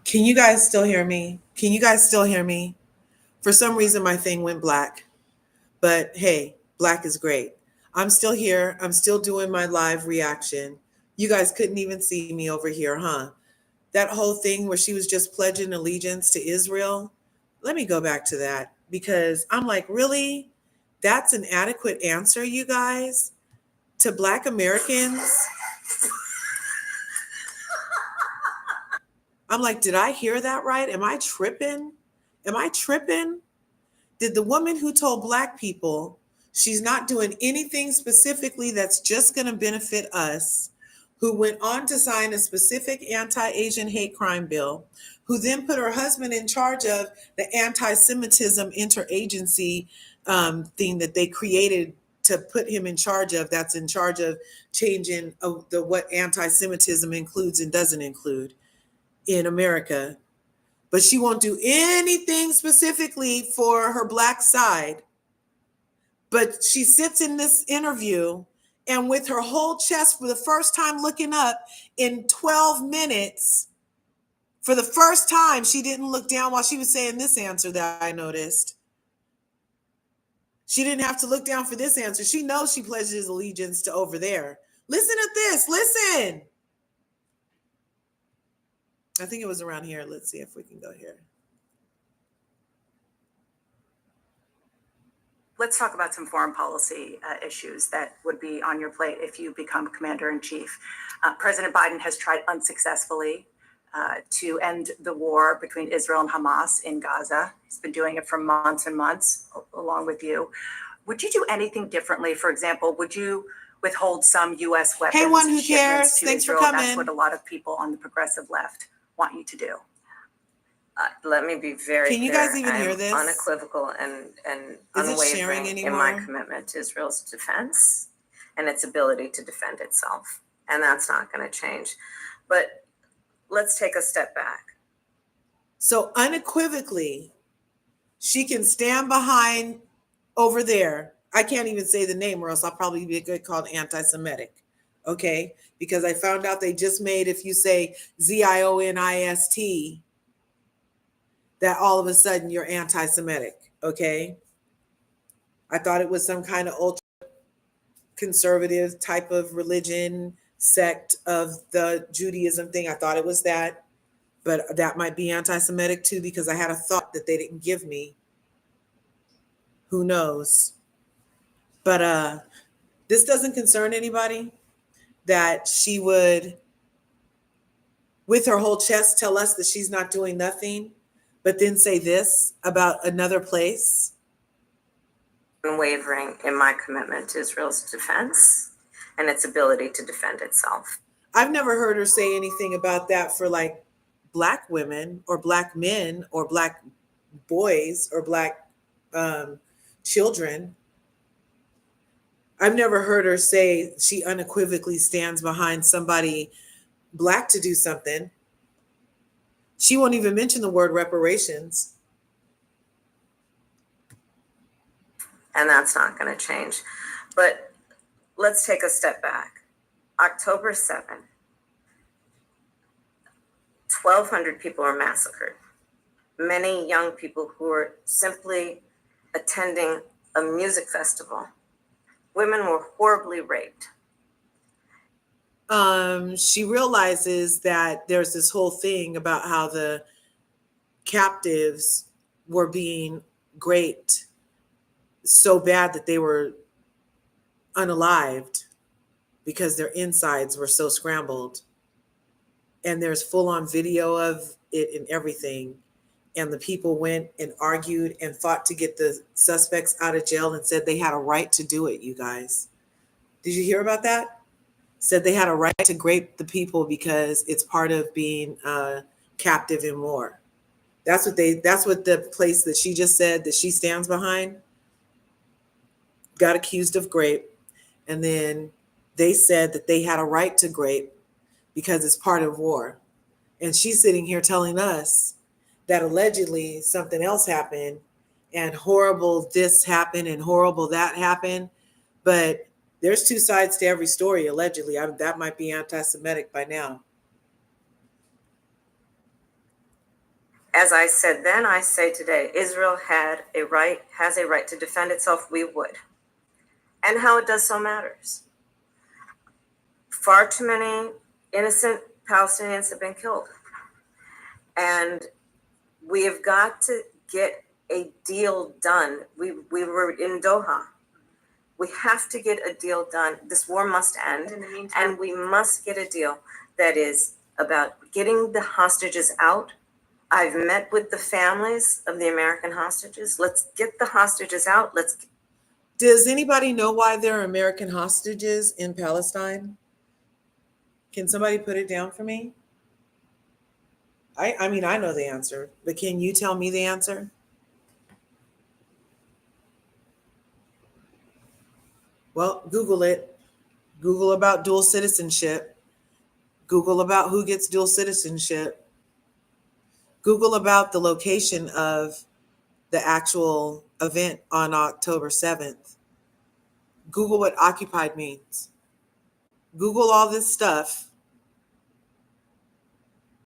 Can you guys still hear me? Can you guys still hear me? For some reason, my thing went black. But hey, black is great. I'm still here. I'm still doing my live reaction. You guys couldn't even see me over here, huh? That whole thing where she was just pledging allegiance to Israel. Let me go back to that because I'm like, really? That's an adequate answer, you guys, to Black Americans? I'm like, did I hear that right? Am I tripping? Am I tripping? Did the woman who told Black people she's not doing anything specifically that's just going to benefit us, who went on to sign a specific anti-Asian hate crime bill, who then put her husband in charge of the anti-Semitism interagency thing that they created to put him in charge of, that's in charge of changing what anti-Semitism includes and doesn't include in America. But she won't do anything specifically for her Black side. But she sits in this interview and with her whole chest for the first time looking up in 12 minutes, for the first time, she didn't look down while she was saying this answer that I noticed. She didn't have to look down for this answer. She knows she pledges allegiance to over there. Listen to this. Listen. I think it was around here. Let's see if we can go here. Let's talk about some foreign policy issues that would be on your plate if you become commander-in-chief. President Biden has tried unsuccessfully to end the war between Israel and Hamas in Gaza. He's been doing it for months and months, along with you. Would you do anything differently? For example, would you withhold some U.S. weapons? Hey, one who shipments cares. to Thanks Israel? for coming. That's what a lot of people on the progressive left want you to do. Let me be very clear. Can you guys even I'm hear this? unequivocal and Is it sharing unwavering in anymore? my commitment to Israel's defense and its ability to defend itself. And that's not going to change. But let's take a step back. So unequivocally, she can stand behind over there. I can't even say the name or else I'll probably get called anti-Semitic. Okay? Because I found out they just made, if you say Zionist, that all of a sudden you're anti-Semitic. Okay? I thought it was some kind of ultra conservative type of religion sect of the Judaism thing. I thought it was that. But that might be anti-Semitic too, because I had a thought that they didn't give me. Who knows? But this doesn't concern anybody, that she would, with her whole chest, tell us that she's not doing nothing, but then say this about another place. Unwavering in my commitment to Israel's defense and its ability to defend itself. I've never heard her say anything about that for like Black women or Black men or Black boys or Black children. I've never heard her say she unequivocally stands behind somebody Black to do something. She won't even mention the word reparations. And that's not going to change. But let's take a step back. October 7th, 1,200 people were massacred. Many young people who were simply attending a music festival. Women were horribly raped. She realizes that there's this whole thing about how the captives were being raped so bad that they were unalived because their insides were so scrambled. And there's full-on video of it and everything. And the people went and argued and fought to get the suspects out of jail and said they had a right to do it, you guys. Did you hear about that? Said they had a right to rape the people because it's part of being captive in war. That's what the place that she just said that she stands behind got accused of rape. And then they said that they had a right to rape because it's part of war. And she's sitting here telling us that allegedly something else happened and horrible this happened and horrible that happened. But there's two sides to every story, allegedly. That might be anti-Semitic by now. As I said then, I say today, Israel has a right to defend itself. We would. And how it does so matters. Far too many innocent Palestinians have been killed. And we have got to get a deal done. We were in Doha. We have to get a deal done. This war must end. In the meantime, And we must get a deal that is about getting the hostages out. I've met with the families of the American hostages. Let's get the hostages out. Does anybody know why there are American hostages in Palestine? Can somebody put it down for me? I mean, I know the answer, but can you tell me the answer? Well, Google it. Google about dual citizenship. Google about who gets dual citizenship. Google about the location of the actual event on October 7th. Google what occupied means. Google all this stuff.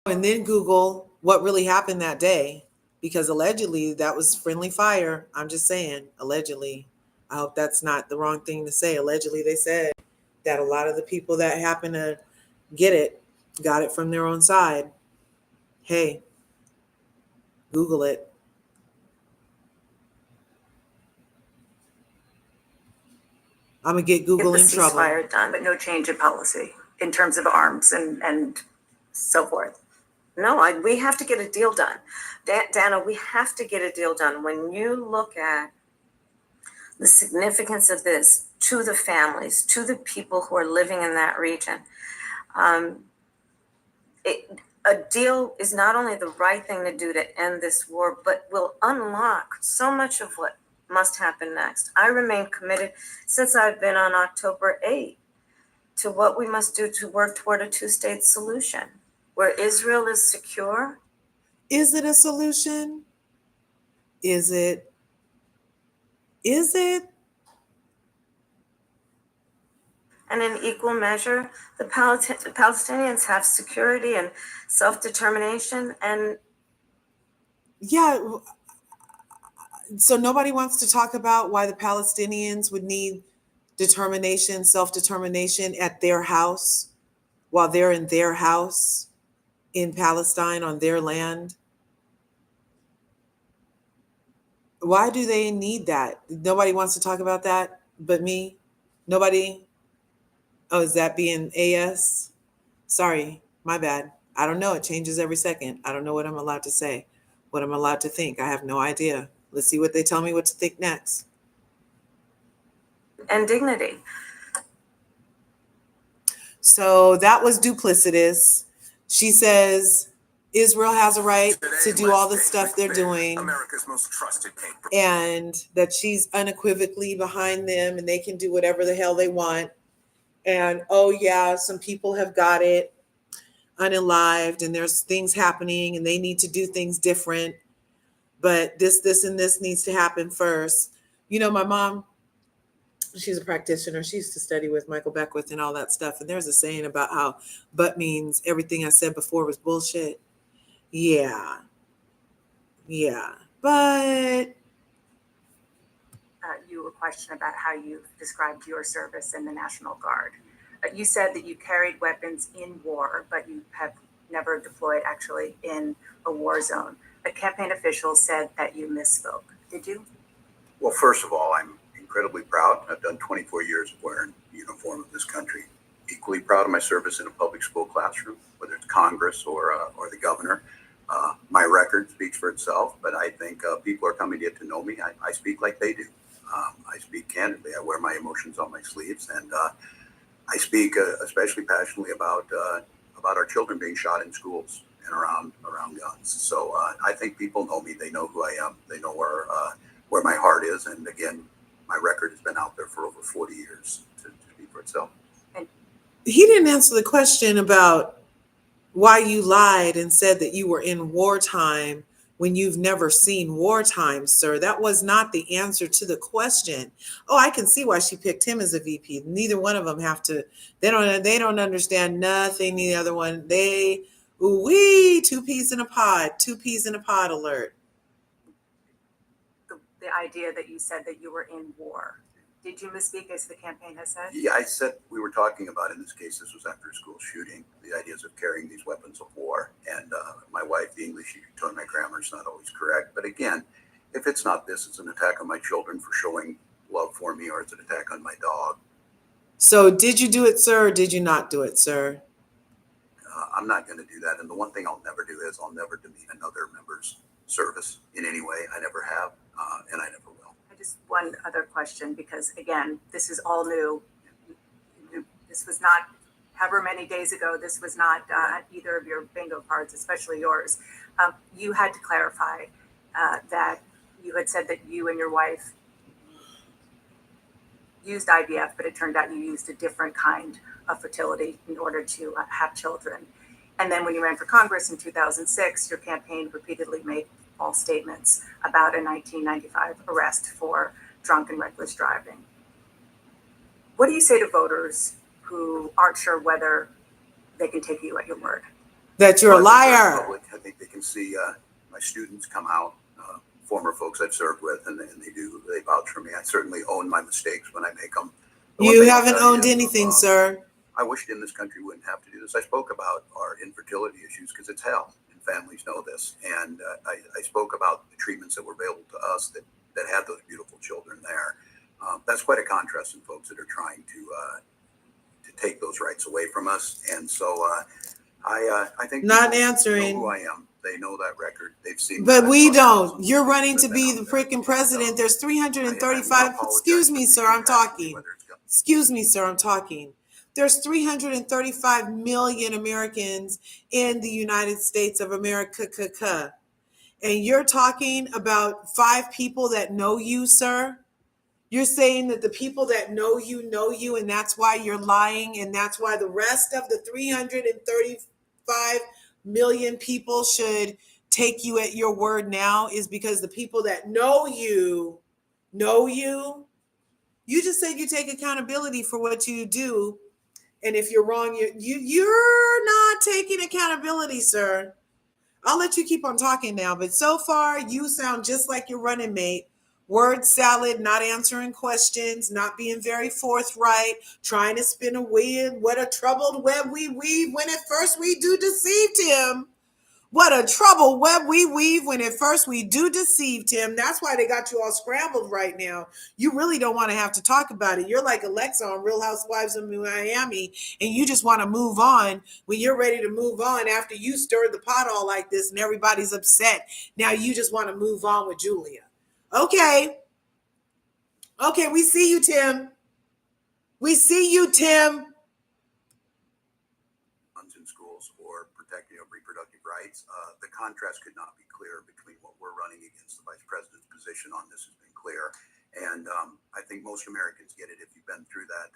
And then Google what really happened that day, because allegedly that was friendly fire. I'm just saying, allegedly. I hope that's not the wrong thing to say. Allegedly, they said that a lot of the people that happened to get it got it from their own side. Hey, Google it. I'm going to get Google the in trouble. ceasefire done. but no change in policy in terms of arms and so forth. No, we have to get a deal done. Dana, we have to get a deal done. When you look at the significance of this to the families, to the people who are living in that region, a deal is not only the right thing to do to end this war, but will unlock so much of what must happen next. I remain committed since I've been on October 8th to what we must do to work toward a two-state solution where Israel is secure. Is it a solution? Is it? And in equal measure, the Palestinians have security and self-determination. And Yeah. So nobody wants to talk about why the Palestinians would need determination, self-determination at their house while they're in their house in Palestine on their land. Why do they need that? Nobody wants to talk about that but me. Nobody. Oh, is that being AS? Sorry, my bad. I don't know. It changes every second. I don't know what I'm allowed to say, what I'm allowed to think. I have no idea. Let's see what they tell me what to think next. and dignity. So that was duplicitous. She says Israel has a right to do all the stuff they're doing, America's most trusted and that she's unequivocally behind them and they can do whatever the hell they want. And oh yeah, some people have got it unalived and there's things happening and they need to do things different. But this, and this needs to happen first. You know, my mom, she's a practitioner. She used to study with Michael Beckwith and all that stuff. And there's a saying about how but means everything I said before was bullshit. Yeah. But You a question about how you described your service in the National Guard. You said that you carried weapons in war, but you have never deployed actually in a war zone. A campaign official said that you misspoke. Did you? Well, first of all, I'm incredibly proud. I've done 24 years of wearing the uniform of this country. Equally proud of my service in a public school classroom, whether it's Congress or the governor. My record speaks for itself, but I think people are coming to get to know me. I speak like they do. I speak candidly. I wear my emotions on my sleeves, and I speak especially passionately about our children being shot in schools and around guns. So I think people know me. They know who I am. They know where my heart is. And again, my record has been out there for over 40 years to speak for itself. he didn't answer the question about why you lied and said that you were in wartime when you've never seen wartime, sir. That was not the answer to the question. Oh, I can see why she picked him as a VP. Neither one of them have to, they don't understand nothing. The other one, two peas in a pod alert. The idea that you said that you were in war. Did you misspeak as the campaign has said? Yeah, I said we were talking about, in this case, this was after a school shooting, the ideas of carrying these weapons of war. And my wife, the English tone, my grammar is not always correct. But again, if it's not this, it's an attack on my children for showing love for me, or it's an attack on my dog. So did you do it, sir, or did you not do it, sir? I'm not going to do that. And the one thing I'll never do is I'll never demean another member's service in any way. I never have, and I never will. Just one other question, because again, this is all new. This was not, however many days ago, this was not either of your bingo cards, especially yours. You had to clarify that you had said that you and your wife used IVF, but it turned out you used a different kind of fertility in order to have children. And then when you ran for Congress in 2006, your campaign repeatedly made false statements about a 1995 arrest for drunk and reckless driving. What do you say to voters who aren't sure whether they can take you at your word? That you're a liar. I think they can see my students come out, former folks I've served with, and they vouch for me. I certainly own my mistakes when I make them. You haven't owned anything, sir. I wished in this country we wouldn't have to do this. I spoke about our infertility issues because it's hell, and families know this. And I spoke about the treatments that were available to us that had those beautiful children there. That's quite a contrast in folks that are trying to take those rights away from us. And so I think not people answering know who I am. They know that record. They've seen. But we don't. You're running to be the freaking president. There's 335. Excuse me, sir. I'm talking. Excuse me, sir. I'm talking. There's 335 million Americans in the United States of America. And you're talking about 5 people that know you, sir. You're saying that the people that know you, and that's why you're lying, and that's why the rest of the 335 million people should take you at your word now, is because the people that know you. You just said you take accountability for what you do, and if you're wrong, you're not taking accountability, sir. I'll let you keep on talking now, but so far you sound just like your running mate. Word salad, not answering questions, not being very forthright, trying to spin a web. What a troubled web we weave when at first we do deceived him. What a troubled web we weave when at first we do deceived him. That's why they got you all scrambled right now. You really don't want to have to talk about it. You're like Alexa on Real Housewives of Miami, and you just want to move on when you're ready to move on after you stirred the pot all like this and everybody's upset. Now you just want to move on with Julia. Okay, we see you, Tim. We see you, Tim. In schools or protecting of reproductive rights, the contrast could not be clearer between what we're running against. The vice president's position on this has been clear, and I think most Americans get it if you've been through that.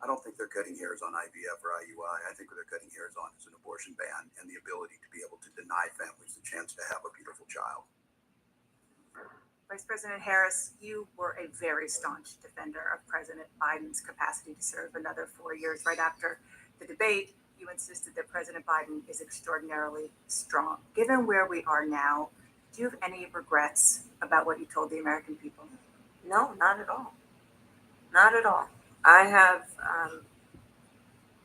I don't think they're cutting hairs on IVF or IUI. I think what they're cutting hairs on is an abortion ban and the ability to be able to deny families the chance to have a beautiful child. Vice President Harris, you were a very staunch defender of President Biden's capacity to serve another 4 years. Right after the debate, you insisted that President Biden is extraordinarily strong. Given where we are now, do you have any regrets about what you told the American people? No, not at all. Not at all. I have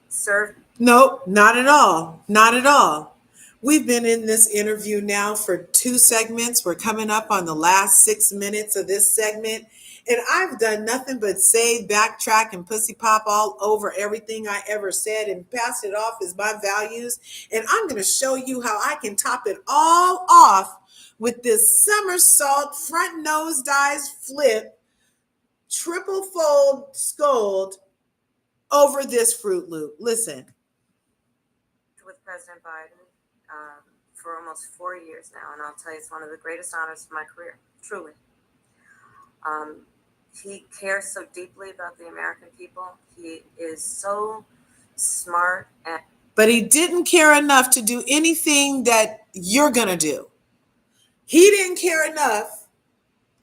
served. Nope, not at all. Not at all. We've been in this interview now for 2 segments. We're coming up on the last 6 minutes of this segment. And I've done nothing but say, backtrack, and pussy pop all over everything I ever said and pass it off as my values. And I'm going to show you how I can top it all off with this somersault, front nose dives flip, triple fold scold over this Fruit Loop. Listen. With President Biden for almost 4 years now, and I'll tell you, it's one of the greatest honors of my career, truly. He cares so deeply about the American people. He is so smart. But he didn't care enough to do anything that you're going to do. He didn't care enough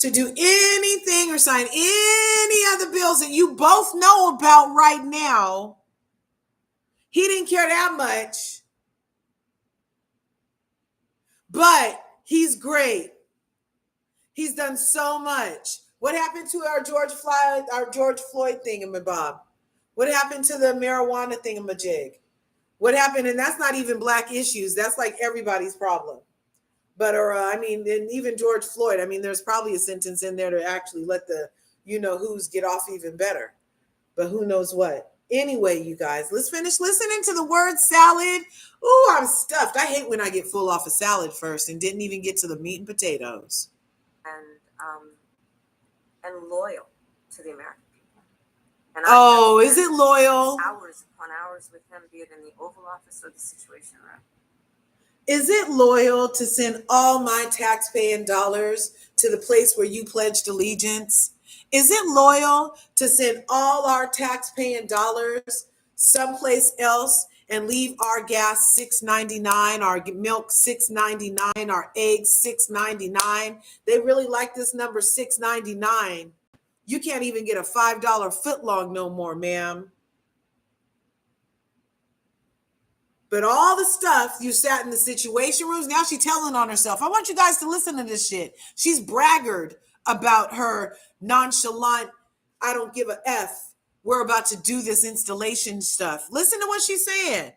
to do anything or sign any other bills that you both know about right now. He didn't care that much. But he's great. He's done so much. What happened to our George Floyd thingamabob? What happened to the marijuana thingamajig? What happened? And that's not even black issues. That's like everybody's problem. But, and even George Floyd, there's probably a sentence in there to actually let the, who's get off even better. But who knows what. Anyway, you guys, let's finish listening to the word salad. Ooh, I'm stuffed. I hate when I get full off of salad first and didn't even get to the meat and potatoes. And loyal to the American people. And is it loyal? Hours upon hours with him, be it in the Oval Office or the Situation Room. Is it loyal to send all my tax-paying dollars to the place where you pledged allegiance? Is it loyal to send all our tax-paying dollars someplace else and leave our gas $6.99, our milk $6.99, our eggs $6.99? They really like this number $6.99. You can't even get a $5 footlong no more, ma'am. But all the stuff you sat in the situation rooms, now she's telling on herself. I want you guys to listen to this shit. She's braggart about her nonchalant, I don't give a F. We're about to do this installation stuff. Listen to what she's saying.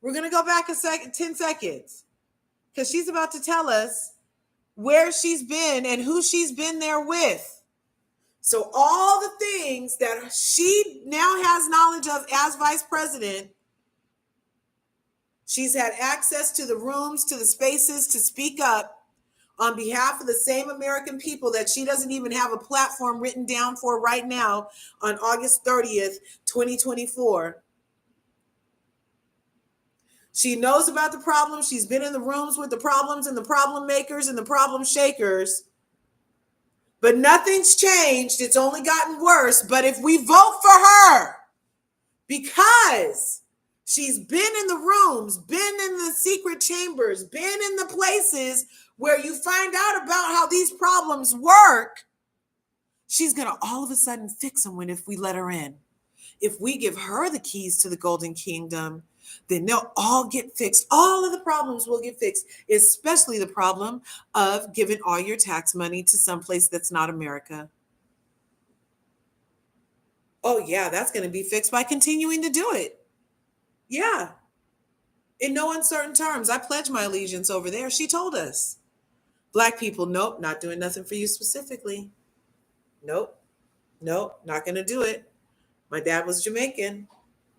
We're going to go back 10 seconds because she's about to tell us where she's been and who she's been there with. So all the things that she now has knowledge of as vice president, she's had access to the rooms, to the spaces to speak up on behalf of the same American people that she doesn't even have a platform written down for right now on August 30th, 2024. She knows about the problems. She's been in the rooms with the problems and the problem makers and the problem shakers. But nothing's changed. It's only gotten worse. But if we vote for her, because she's been in the rooms, been in the secret chambers, been in the places where you find out about how these problems work, she's going to all of a sudden fix them if we let her in. If we give her the keys to the Golden Kingdom, then they'll all get fixed. All of the problems will get fixed, especially the problem of giving all your tax money to someplace that's not America. Oh, yeah, that's going to be fixed by continuing to do it. Yeah. In no uncertain terms. I pledge my allegiance over there. She told us. Black people, nope, not doing nothing for you specifically. Nope, not going to do it. My dad was Jamaican.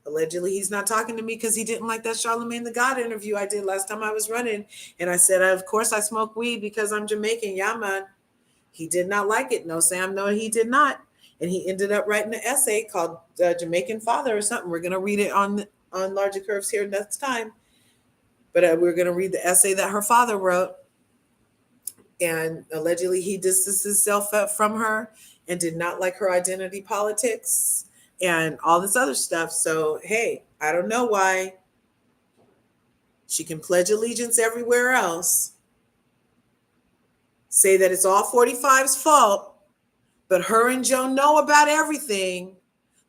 Allegedly, he's not talking to me because he didn't like that Charlemagne the God interview I did last time I was running. And I said, of course, I smoke weed because I'm Jamaican. Yeah, man. He did not like it. No, Sam, no, he did not. And he ended up writing an essay called Jamaican Father or something. We're going to read it on Larger Curves here next time. But we're going to read the essay that her father wrote. And allegedly, he distanced himself from her and did not like her identity politics and all this other stuff. So, hey, I don't know why she can pledge allegiance everywhere else, say that it's all 45's fault, but her and Joe know about everything,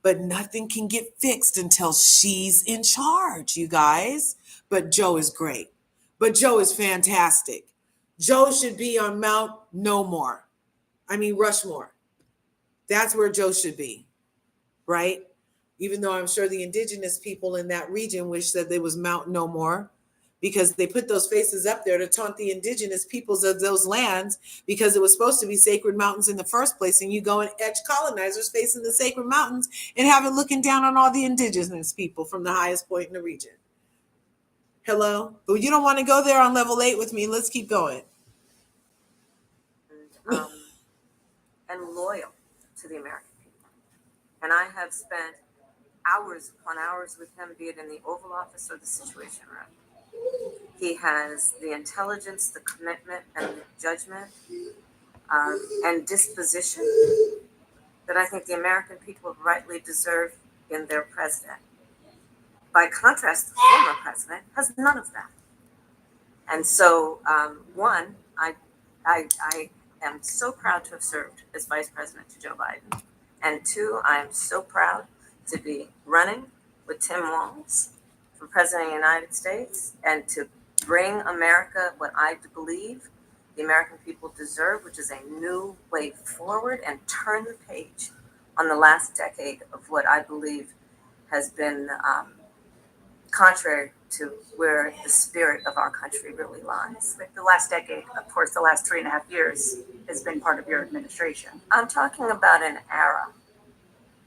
but nothing can get fixed until she's in charge, you guys. But Joe is great. But Joe is fantastic. Joe should be on Mount Rushmore. That's where Joe should be, right? Even though I'm sure the indigenous people in that region wish that there was Mount No More, because they put those faces up there to taunt the indigenous peoples of those lands because it was supposed to be sacred mountains in the first place. And you go and etch colonizers facing the sacred mountains and have it looking down on all the indigenous people from the highest point in the region. Hello? But you don't want to go there on level 8 with me. Let's keep going. And loyal to the American people. And I have spent hours upon hours with him, be it in the Oval Office or the Situation Room. He has the intelligence, the commitment, and the judgment and disposition that I think the American people rightly deserve in their president. By contrast, the former president has none of that. And so, one, I am so proud to have served as vice president to Joe Biden. And two, I am so proud to be running with Tim Walz for president of the United States and to bring America what I believe the American people deserve, which is a new way forward, and turn the page on the last decade of what I believe has been contrary to where the spirit of our country really lies. Like the last decade, of course, the last 3.5 years has been part of your administration. I'm talking about an era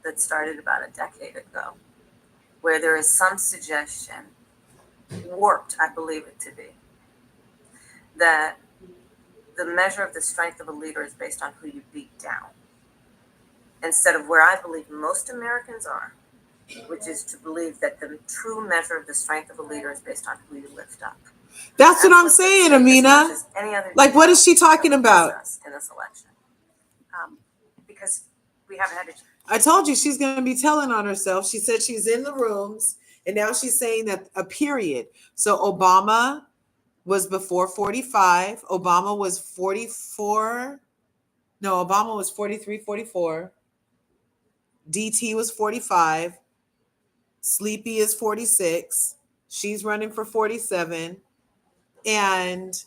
that started about a decade ago, where there is some suggestion, warped, I believe it to be, that the measure of the strength of a leader is based on who you beat down, instead of where I believe most Americans are, which is to believe that the true measure of the strength of a leader is based on who you lift up. That's what I'm saying, Amina. Like, what is she talking about? In this election. Because we haven't had a I told you she's going to be telling on herself. She said she's in the rooms, and now she's saying that a period. So Obama was before 45. Obama was 44. No, Obama was 43, 44. DT was 45. Sleepy is 46. She's running for 47. And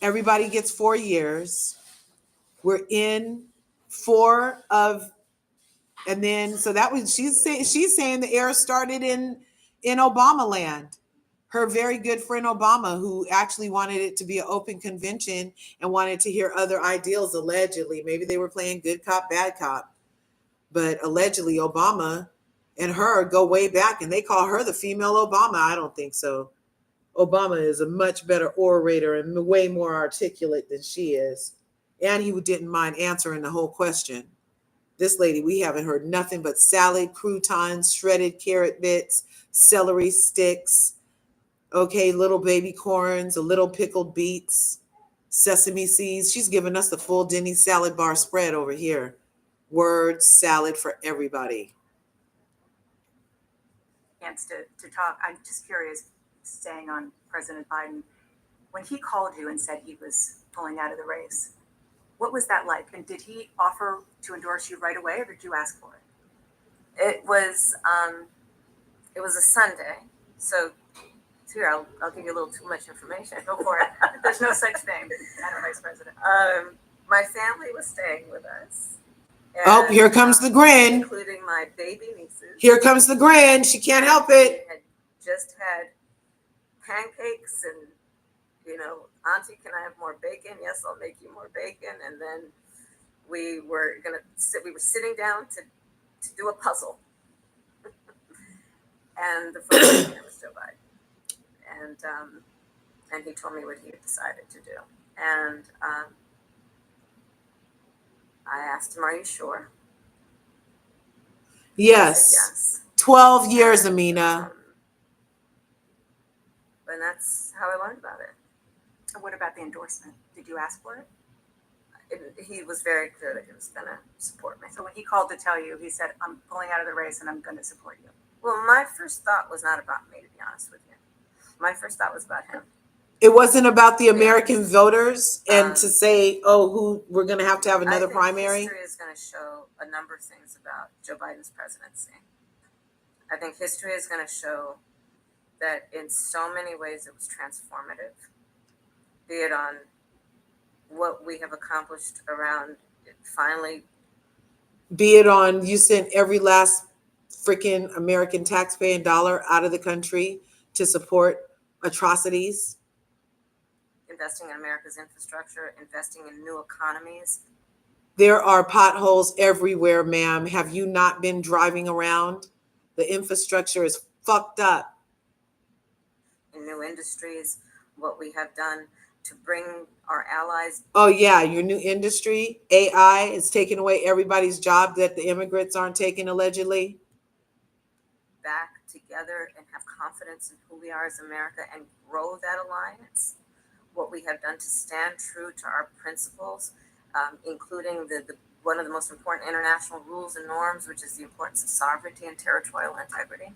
everybody gets 4 years. We're in 4 of, and then so that was she's saying the era started in Obama land. Her very good friend Obama, who actually wanted it to be an open convention and wanted to hear other ideals, allegedly. Maybe they were playing good cop, bad cop. But allegedly Obama and her go way back, and they call her the female Obama. I don't think so. Obama is a much better orator and way more articulate than she is. And he didn't mind answering the whole question. This lady, we haven't heard nothing but salad, croutons, shredded carrot bits, celery sticks, okay, little baby corns, a little pickled beets, sesame seeds. She's giving us the full Denny's salad bar spread over here. Word salad for everybody. chance to talk. I'm just curious, staying on President Biden, when he called you and said he was pulling out of the race, what was that like? And did he offer to endorse you right away, or did you ask for it? It was a Sunday, so here I'll give you a little too much information. Go for it. There's no such thing, Madam Vice President. My family was staying with us. Oh, here comes the grin. Including my baby nieces. Here comes the grin. She can't help it. We had just had pancakes and, Auntie, can I have more bacon? Yes, I'll make you more bacon. And then we were sitting down to do a puzzle. And the first thing was Joe Biden. And he told me what he had decided to do. And I asked him, "Are you sure?" Yes. He said yes. 12 years, Amina. And that's how I learned about it. And what about the endorsement? Did you ask for it? He was very clear that he was going to support me. So when he called to tell you, he said, "I'm pulling out of the race and I'm going to support you." Well, my first thought was not about me, to be honest with you. My first thought was about him. It wasn't about the American voters and to say, oh, we're going to have another primary. History is going to show a number of things about Joe Biden's presidency. I think history is going to show that in so many ways it was transformative, be it on what we have accomplished around it finally. Be it on you sent every last freaking American taxpaying dollar out of the country to support atrocities. Investing in America's infrastructure, investing in new economies. There are potholes everywhere, ma'am. Have you not been driving around? The infrastructure is fucked up. In new industries, what we have done to bring our allies. Oh, yeah, your new industry, AI, is taking away everybody's job that the immigrants aren't taking, allegedly. Back together and have confidence in who we are as America and grow that alliance. What we have done to stand true to our principles, including the one of the most important international rules and norms, which is the importance of sovereignty and territorial integrity.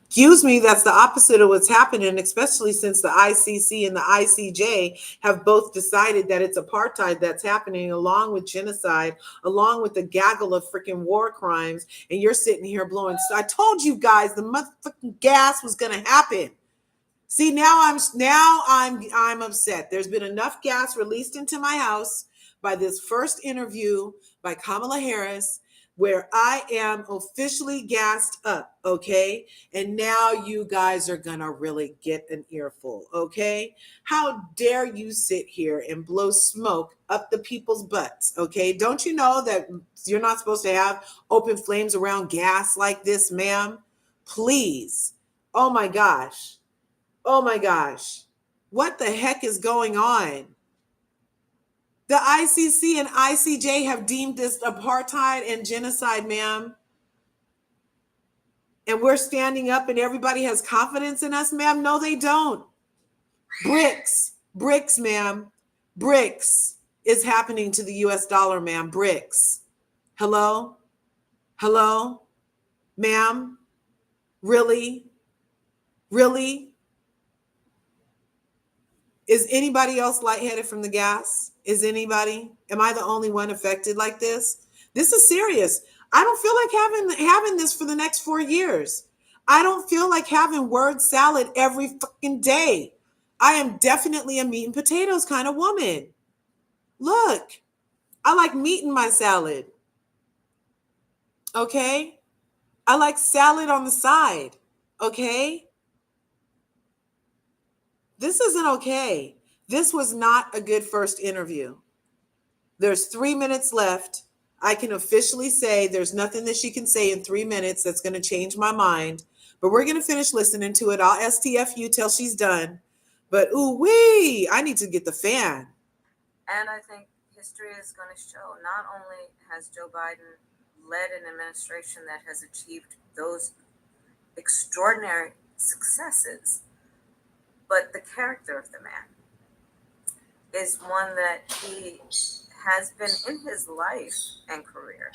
Excuse me, that's the opposite of what's happening, especially since the ICC and the ICJ have both decided that it's apartheid that's happening, along with genocide, along with the gaggle of freaking war crimes. And you're sitting here blowing. So I told you guys the motherfucking gas was going to happen. See, I'm upset. There's been enough gas released into my house by this first interview by Kamala Harris, where I am officially gassed up, okay? And now you guys are gonna really get an earful, okay? How dare you sit here and blow smoke up the people's butts, okay? Don't you know that you're not supposed to have open flames around gas like this, ma'am? Please. Oh my gosh. Oh my gosh. What the heck is going on? The ICC and ICJ have deemed this apartheid and genocide, ma'am. And we're standing up and everybody has confidence in us, ma'am. No, they don't. BRICS, ma'am. BRICS is happening to the US dollar, ma'am. BRICS. Hello? Hello? Ma'am? Really? Really? Is anybody else lightheaded from the gas? Is anybody? Am I the only one affected like this? This is serious. I don't feel like having this for the next 4 years. I don't feel like having word salad every fucking day. I am definitely a meat and potatoes kind of woman. Look, I like meat in my salad. Okay? I like salad on the side. Okay? This isn't okay. This was not a good first interview. There's 3 minutes left. I can officially say there's nothing that she can say in 3 minutes that's going to change my mind. But we're going to finish listening to it. I'll STF you till she's done. But ooh wee, I need to get the fan. And I think history is going to show not only has Joe Biden led an administration that has achieved those extraordinary successes, but the character of the man is one that he has been in his life and career,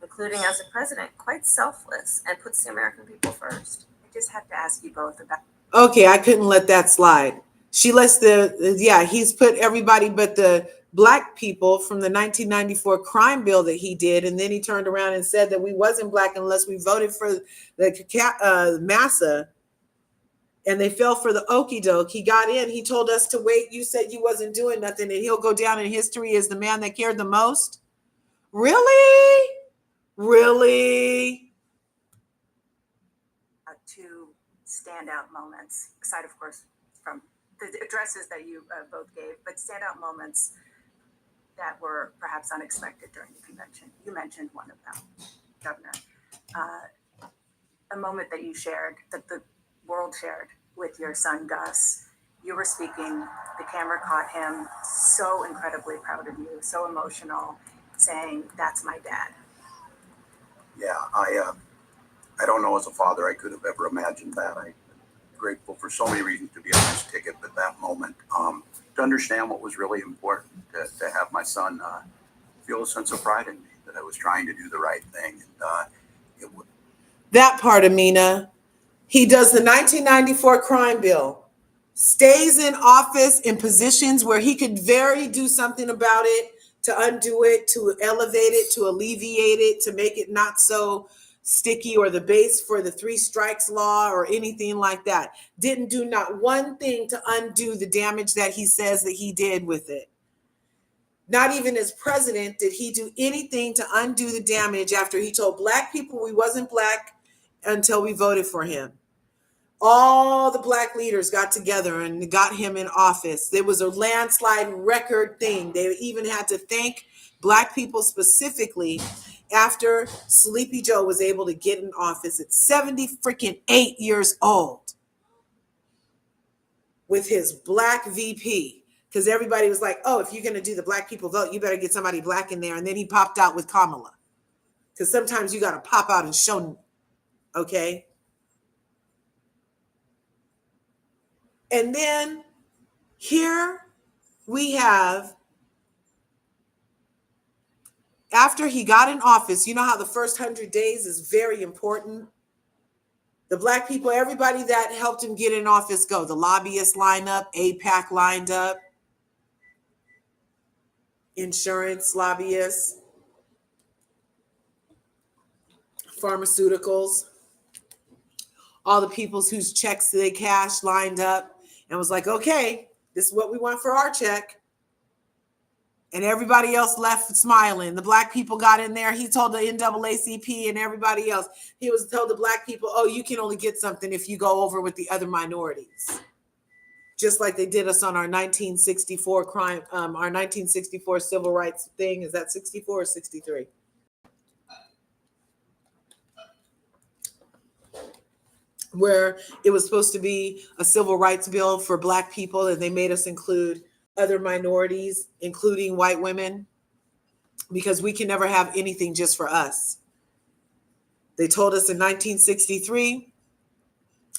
including as a president, quite selfless and puts the American people first. I just have to ask you both about. Okay, I couldn't let that slide. She lets he's put everybody but the black people from the 1994 crime bill that he did. And then he turned around and said that we wasn't black unless we voted for the massa. And they fell for the okie doke. He got in. He told us to wait. You said you wasn't doing nothing, and he'll go down in history as the man that cared the most. Really? Really? Two standout moments, aside, of course, from the addresses that you both gave, but standout moments that were perhaps unexpected during the convention. You mentioned one of them, Governor. A moment that you shared, that the world shared with your son, Gus. You were speaking, the camera caught him so incredibly proud of you, so emotional, saying, "That's my dad." Yeah, I don't know as a father I could have ever imagined that. I'm grateful for so many reasons to be on this ticket, but that moment, to understand what was really important, to have my son feel a sense of pride in me, that I was trying to do the right thing. And That part of Mina. He does the 1994 crime bill, stays in office in positions where he could do something about it, to undo it, to elevate it, to alleviate it, to make it not so sticky, or the base for the 3 strikes law or anything like that. Didn't do not one thing to undo the damage that he says that he did with it. Not even as president did he do anything to undo the damage after he told black people we wasn't black until we voted for him. All the black leaders got together and got him in office. There was a landslide record thing. They even had to thank black people specifically after Sleepy Joe was able to get in office at 78 years old with his black VP. Because everybody was like, oh, if you're going to do the black people vote, you better get somebody black in there. And then he popped out with Kamala. Because sometimes you got to pop out and show, okay? And then here we have, after he got in office, you know how the first 100 days is very important? The black people, everybody that helped him get in office, go. The lobbyists lined up, APAC lined up, insurance lobbyists, pharmaceuticals, all the people whose checks they cashed lined up and was like, okay, this is what we want for our check. And everybody else left smiling. The black people got in there. He told the NAACP and everybody else, he was told the black people, oh, you can only get something if you go over with the other minorities. Just like they did us on our 1964 crime, our 1964 civil rights thing. Is that 64 or 63? Where it was supposed to be a civil rights bill for black people, and they made us include other minorities, including white women, because we can never have anything just for us. They told us in 1963,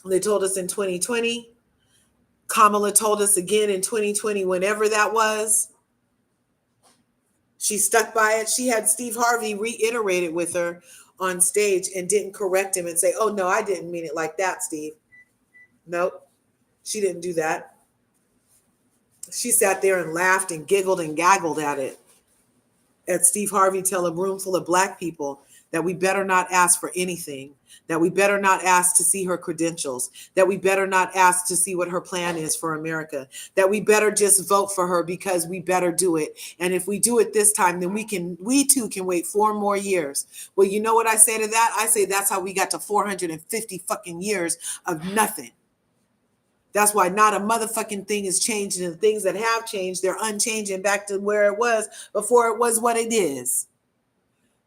they told us in 2020, Kamala told us again in 2020, whenever that was. She stuck by it. She had Steve Harvey reiterate it with her on stage and didn't correct him and say, oh, no, I didn't mean it like that, Steve. Nope, she didn't do that. She sat there and laughed and giggled and gaggled at Steve Harvey tell a room full of black people that we better not ask for anything, that we better not ask to see her credentials, that we better not ask to see what her plan is for America, that we better just vote for her because we better do it. And if we do it this time, then we too can wait 4 more years. Well, you know what I say to that? I say that's how we got to 450 fucking years of nothing. That's why not a motherfucking thing has changed, and the things that have changed, they're unchanging back to where it was before it was what it is.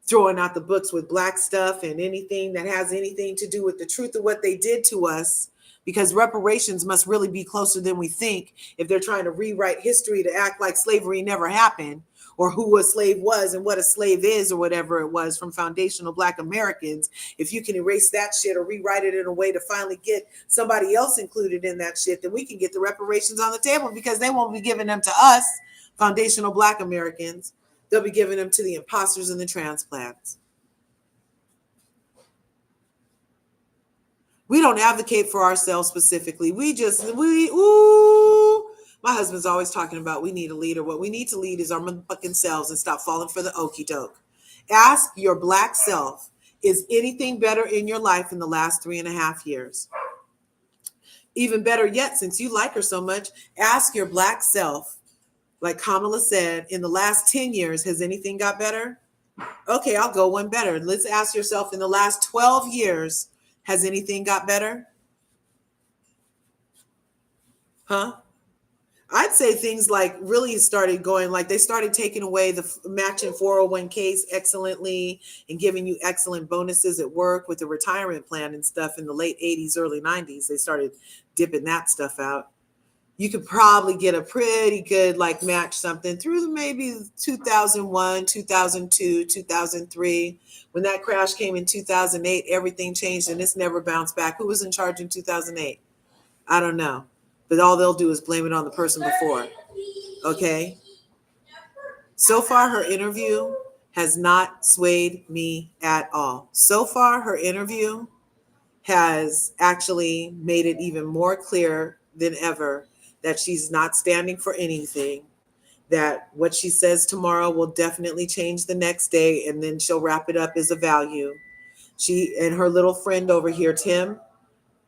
Throwing out the books with black stuff and anything that has anything to do with the truth of what they did to us, because reparations must really be closer than we think if they're trying to rewrite history to act like slavery never happened, or who a slave was and what a slave is, or whatever it was from foundational black Americans. If you can erase that shit or rewrite it in a way to finally get somebody else included in that shit, then we can get the reparations on the table, because they won't be giving them to us, foundational black Americans. They'll be giving them to the imposters and the transplants. We don't advocate for ourselves specifically. My husband's always talking about we need a leader. What we need to lead is our motherfucking selves and stop falling for the okie doke. Ask your black self, is anything better in your life in the last 3.5 years? Even better yet, since you like her so much, ask your black self, like Kamala said, in the last 10 years, has anything got better? Okay, I'll go one better. Let's ask yourself, in the last 12 years, has anything got better? Huh? I'd say things like really started going, like they started taking away the matching 401ks excellently and giving you excellent bonuses at work with the retirement plan and stuff in the late 80s, early 90s. They started dipping that stuff out. You could probably get a pretty good like match something through maybe 2001, 2002, 2003. When that crash came in 2008, everything changed and it's never bounced back. Who was in charge in 2008? I don't know. But all they'll do is blame it on the person before. Okay? So far, her interview has not swayed me at all. So far, her interview has actually made it even more clear than ever that she's not standing for anything, that what she says tomorrow will definitely change the next day, and then she'll wrap it up as a value. She and her little friend over here, Tim,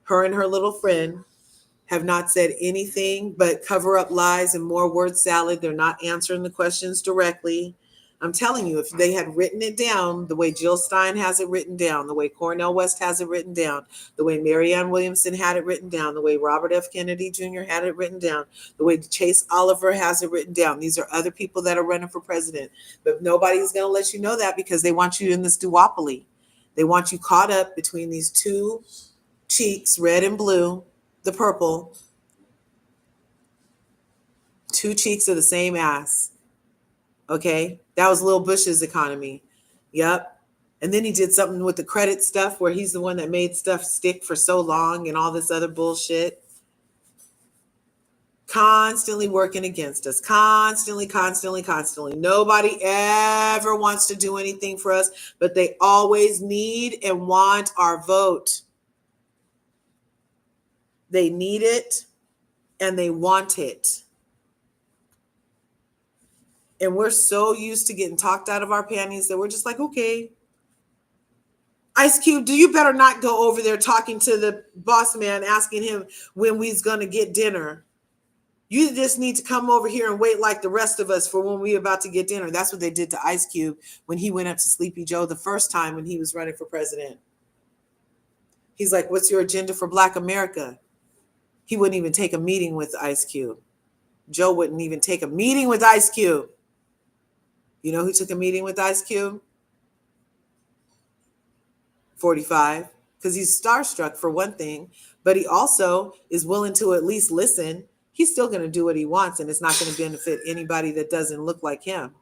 her and her little friend have not said anything but cover up lies and more word salad. They're not answering the questions directly. I'm telling you, if they had written it down the way Jill Stein has it written down, the way Cornel West has it written down, the way Marianne Williamson had it written down, the way Robert F. Kennedy Jr. had it written down, the way Chase Oliver has it written down. These are other people that are running for president. But nobody's going to let you know that, because they want you in this duopoly. They want you caught up between these two cheeks, red and blue, the purple, two cheeks of the same ass. Okay, that was Lil Bush's economy. Yep. And then he did something with the credit stuff where he's the one that made stuff stick for so long and all this other bullshit. Constantly working against us. Constantly. Nobody ever wants to do anything for us, but they always need and want our vote. they need it, and they want it. And we're so used to getting talked out of our panties that we're just like, okay. Ice Cube, do you better not go over there talking to the boss man, asking him when we's going to get dinner. You just need to come over here and wait like the rest of us for when we're about to get dinner. That's what they did to Ice Cube when he went up to Sleepy Joe the first time when he was running for president. He's like, what's your agenda for Black America? He wouldn't even take a meeting with Ice Cube. Joe wouldn't even take a meeting with Ice Cube. You know who took a meeting with Ice Cube? 45, because he's starstruck for one thing, but he also is willing to at least listen. He's still going to do what he wants, and it's not going to benefit anybody that doesn't look like him.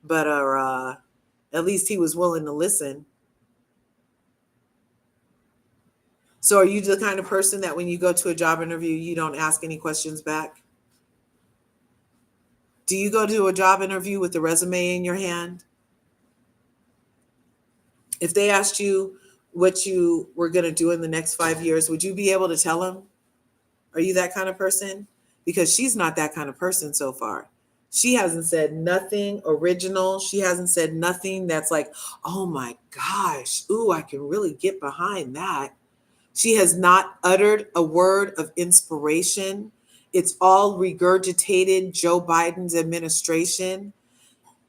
But at least he was willing to listen. So are you the kind of person that when you go to a job interview, you don't ask any questions back? Do you go to a job interview with the resume in your hand? If they asked you what you were going to do in the next 5 years, would you be able to tell them? Are you that kind of person? Because she's not that kind of person so far. She hasn't said nothing original. She hasn't said nothing that's like, oh my gosh, ooh, I can really get behind that. She has not uttered a word of inspiration. It's all regurgitated Joe Biden's administration.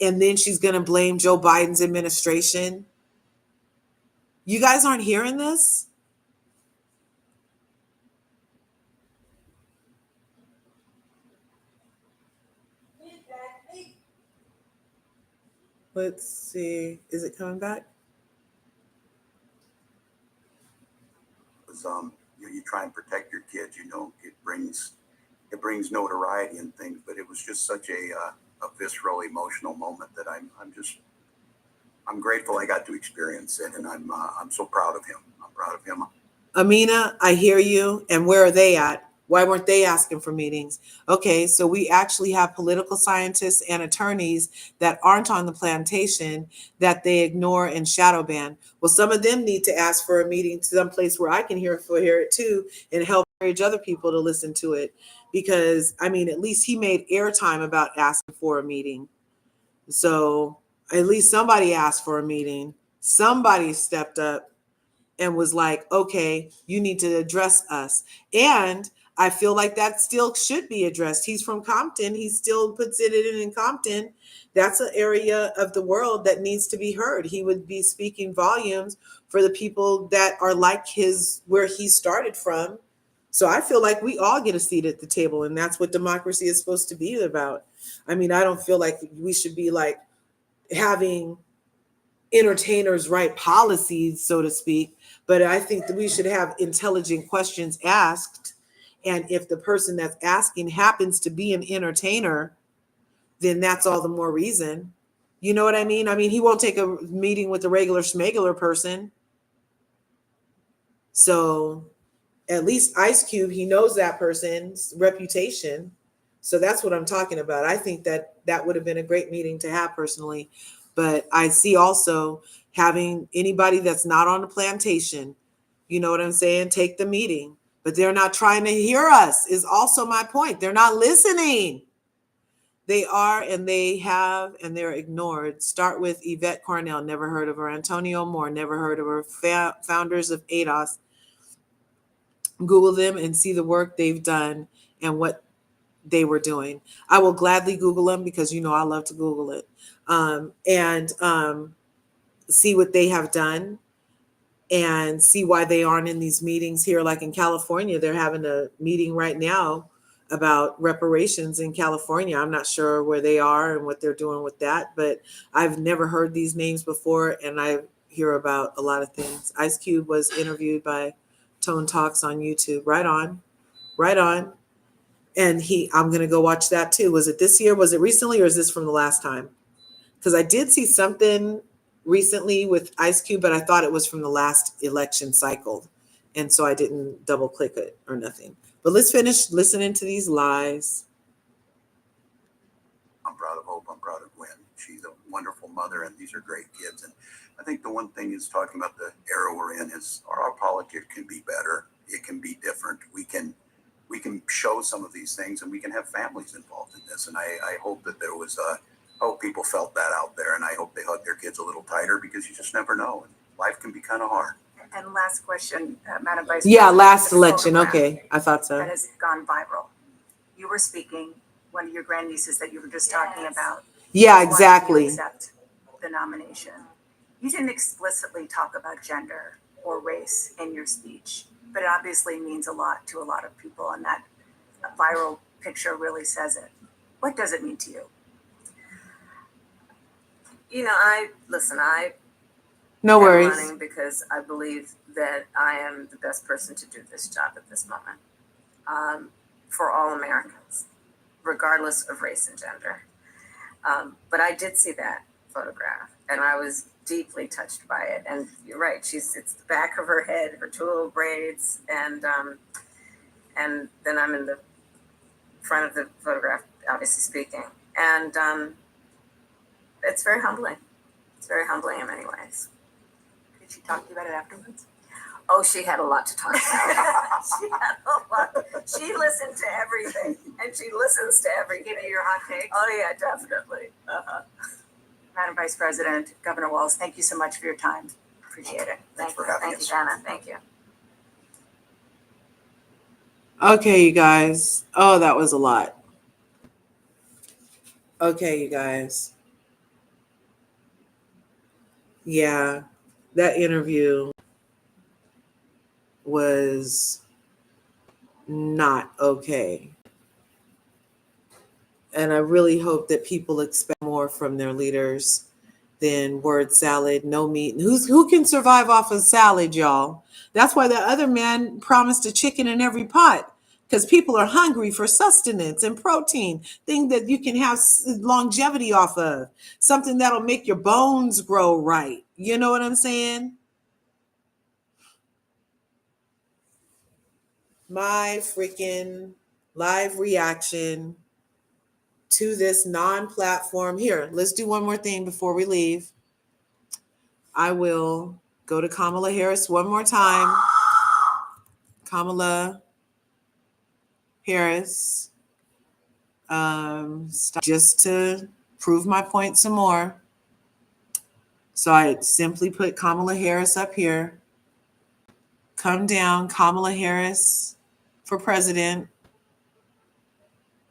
And then she's going to blame Joe Biden's administration. You guys aren't hearing this? Let's see. Is it coming back? Because you try and protect your kids, it brings notoriety and things, but it was just such a visceral emotional moment that I'm grateful I got to experience it, and I'm so proud of him. I'm proud of him. Amina, I hear you. And where are they at? Why weren't they asking for meetings? Okay, so we actually have political scientists and attorneys that aren't on the plantation that they ignore and shadow ban. Well, some of them need to ask for a meeting to some place where I can hear it too, and help encourage other people to listen to it. Because I mean, at least he made airtime about asking for a meeting. So at least somebody asked for a meeting. Somebody stepped up and was like, okay, you need to address us. And I feel like that still should be addressed. He's from Compton. He still puts it in Compton. That's an area of the world that needs to be heard. He would be speaking volumes for the people that are like where he started from. So I feel like we all get a seat at the table, and that's what democracy is supposed to be about. I mean, I don't feel like we should be like having entertainers write policies, so to speak, but I think that we should have intelligent questions asked. And if the person that's asking happens to be an entertainer, then that's all the more reason. You know what I mean? I mean, he won't take a meeting with a regular schmegular person. So at least Ice Cube, he knows that person's reputation. So that's what I'm talking about. I think that would have been a great meeting to have personally. But I see also having anybody that's not on the plantation, you know what I'm saying, take the meeting. But they're not trying to hear us is also my point. They're not listening. They are, and they have, and they're ignored. Start with Yvette Cornell, never heard of her. Antonio Moore, never heard of her. Founders of ADOS. Google them and see the work they've done and what they were doing. I will gladly Google them because I love to Google it, and see what they have done and see why they aren't in these meetings here. Like in California, they're having a meeting right now about reparations in California. I'm not sure where they are and what they're doing with that, but I've never heard these names before, and I hear about a lot of things. Ice Cube was interviewed by Tone Talks on YouTube. Right on. And I'm going to go watch that too. Was it this year? Was it recently, or is this from the last time? Because I did see something recently with Ice Cube, but I thought it was from the last election cycle. And so I didn't double click it or nothing. But let's finish listening to these lies. I'm proud of Hope. I'm proud of Gwen. She's a wonderful mother, and these are great kids. And I think the one thing is talking about the era we're in is our politics can be better. it can be different. We can show some of these things, and we can have families involved in this. And I hope that there was I hope people felt that out there, and I hope they hug their kids a little tighter, because you just never know. And life can be kind of hard. And last question, Madam Vice Yeah, President. last The election. photograph Okay, I thought so. That has gone viral. You were speaking, one of your grandnieces that you were just talking about. Yeah, wanted you to exactly. accept the nomination. You didn't explicitly talk about gender or race in your speech, but it obviously means a lot to a lot of people, and that viral picture really says it. What does it mean to you? You know, I No am worries. running because I believe that I am the best person to do this job at this moment, for all Americans, regardless of race and gender. But I did see that photograph, and I was deeply touched by it. And you're right; it's the back of her head, her two little braids, and then I'm in the front of the photograph, obviously speaking, and it's very humbling. It's very humbling in many ways. Did she talk to you about it afterwards? Oh, she had a lot to talk about. She had a lot. She listened to everything, and she listens to everything. Give you your hot takes? Oh yeah, definitely. Madam Vice President, Governor Walz, thank you so much for your time. Appreciate it. Thanks for you, having thank us. you, Dana. Thank you. Okay, you guys. Oh, that was a lot. Okay, you guys. Yeah, that interview was not okay. And I really hope that people expect more from their leaders than word salad, no meat. Who can survive off of salad, y'all? That's why the other man promised a chicken in every pot, because people are hungry for sustenance and protein, thing that you can have longevity off of, something that'll make your bones grow right. You know what I'm saying? My freaking live reaction to this non-platform. Here, let's do one more thing before we leave. I will go to Kamala Harris one more time. Kamala Harris, just to prove my point some more. So I simply put Kamala Harris up here. Come down, Kamala Harris for president.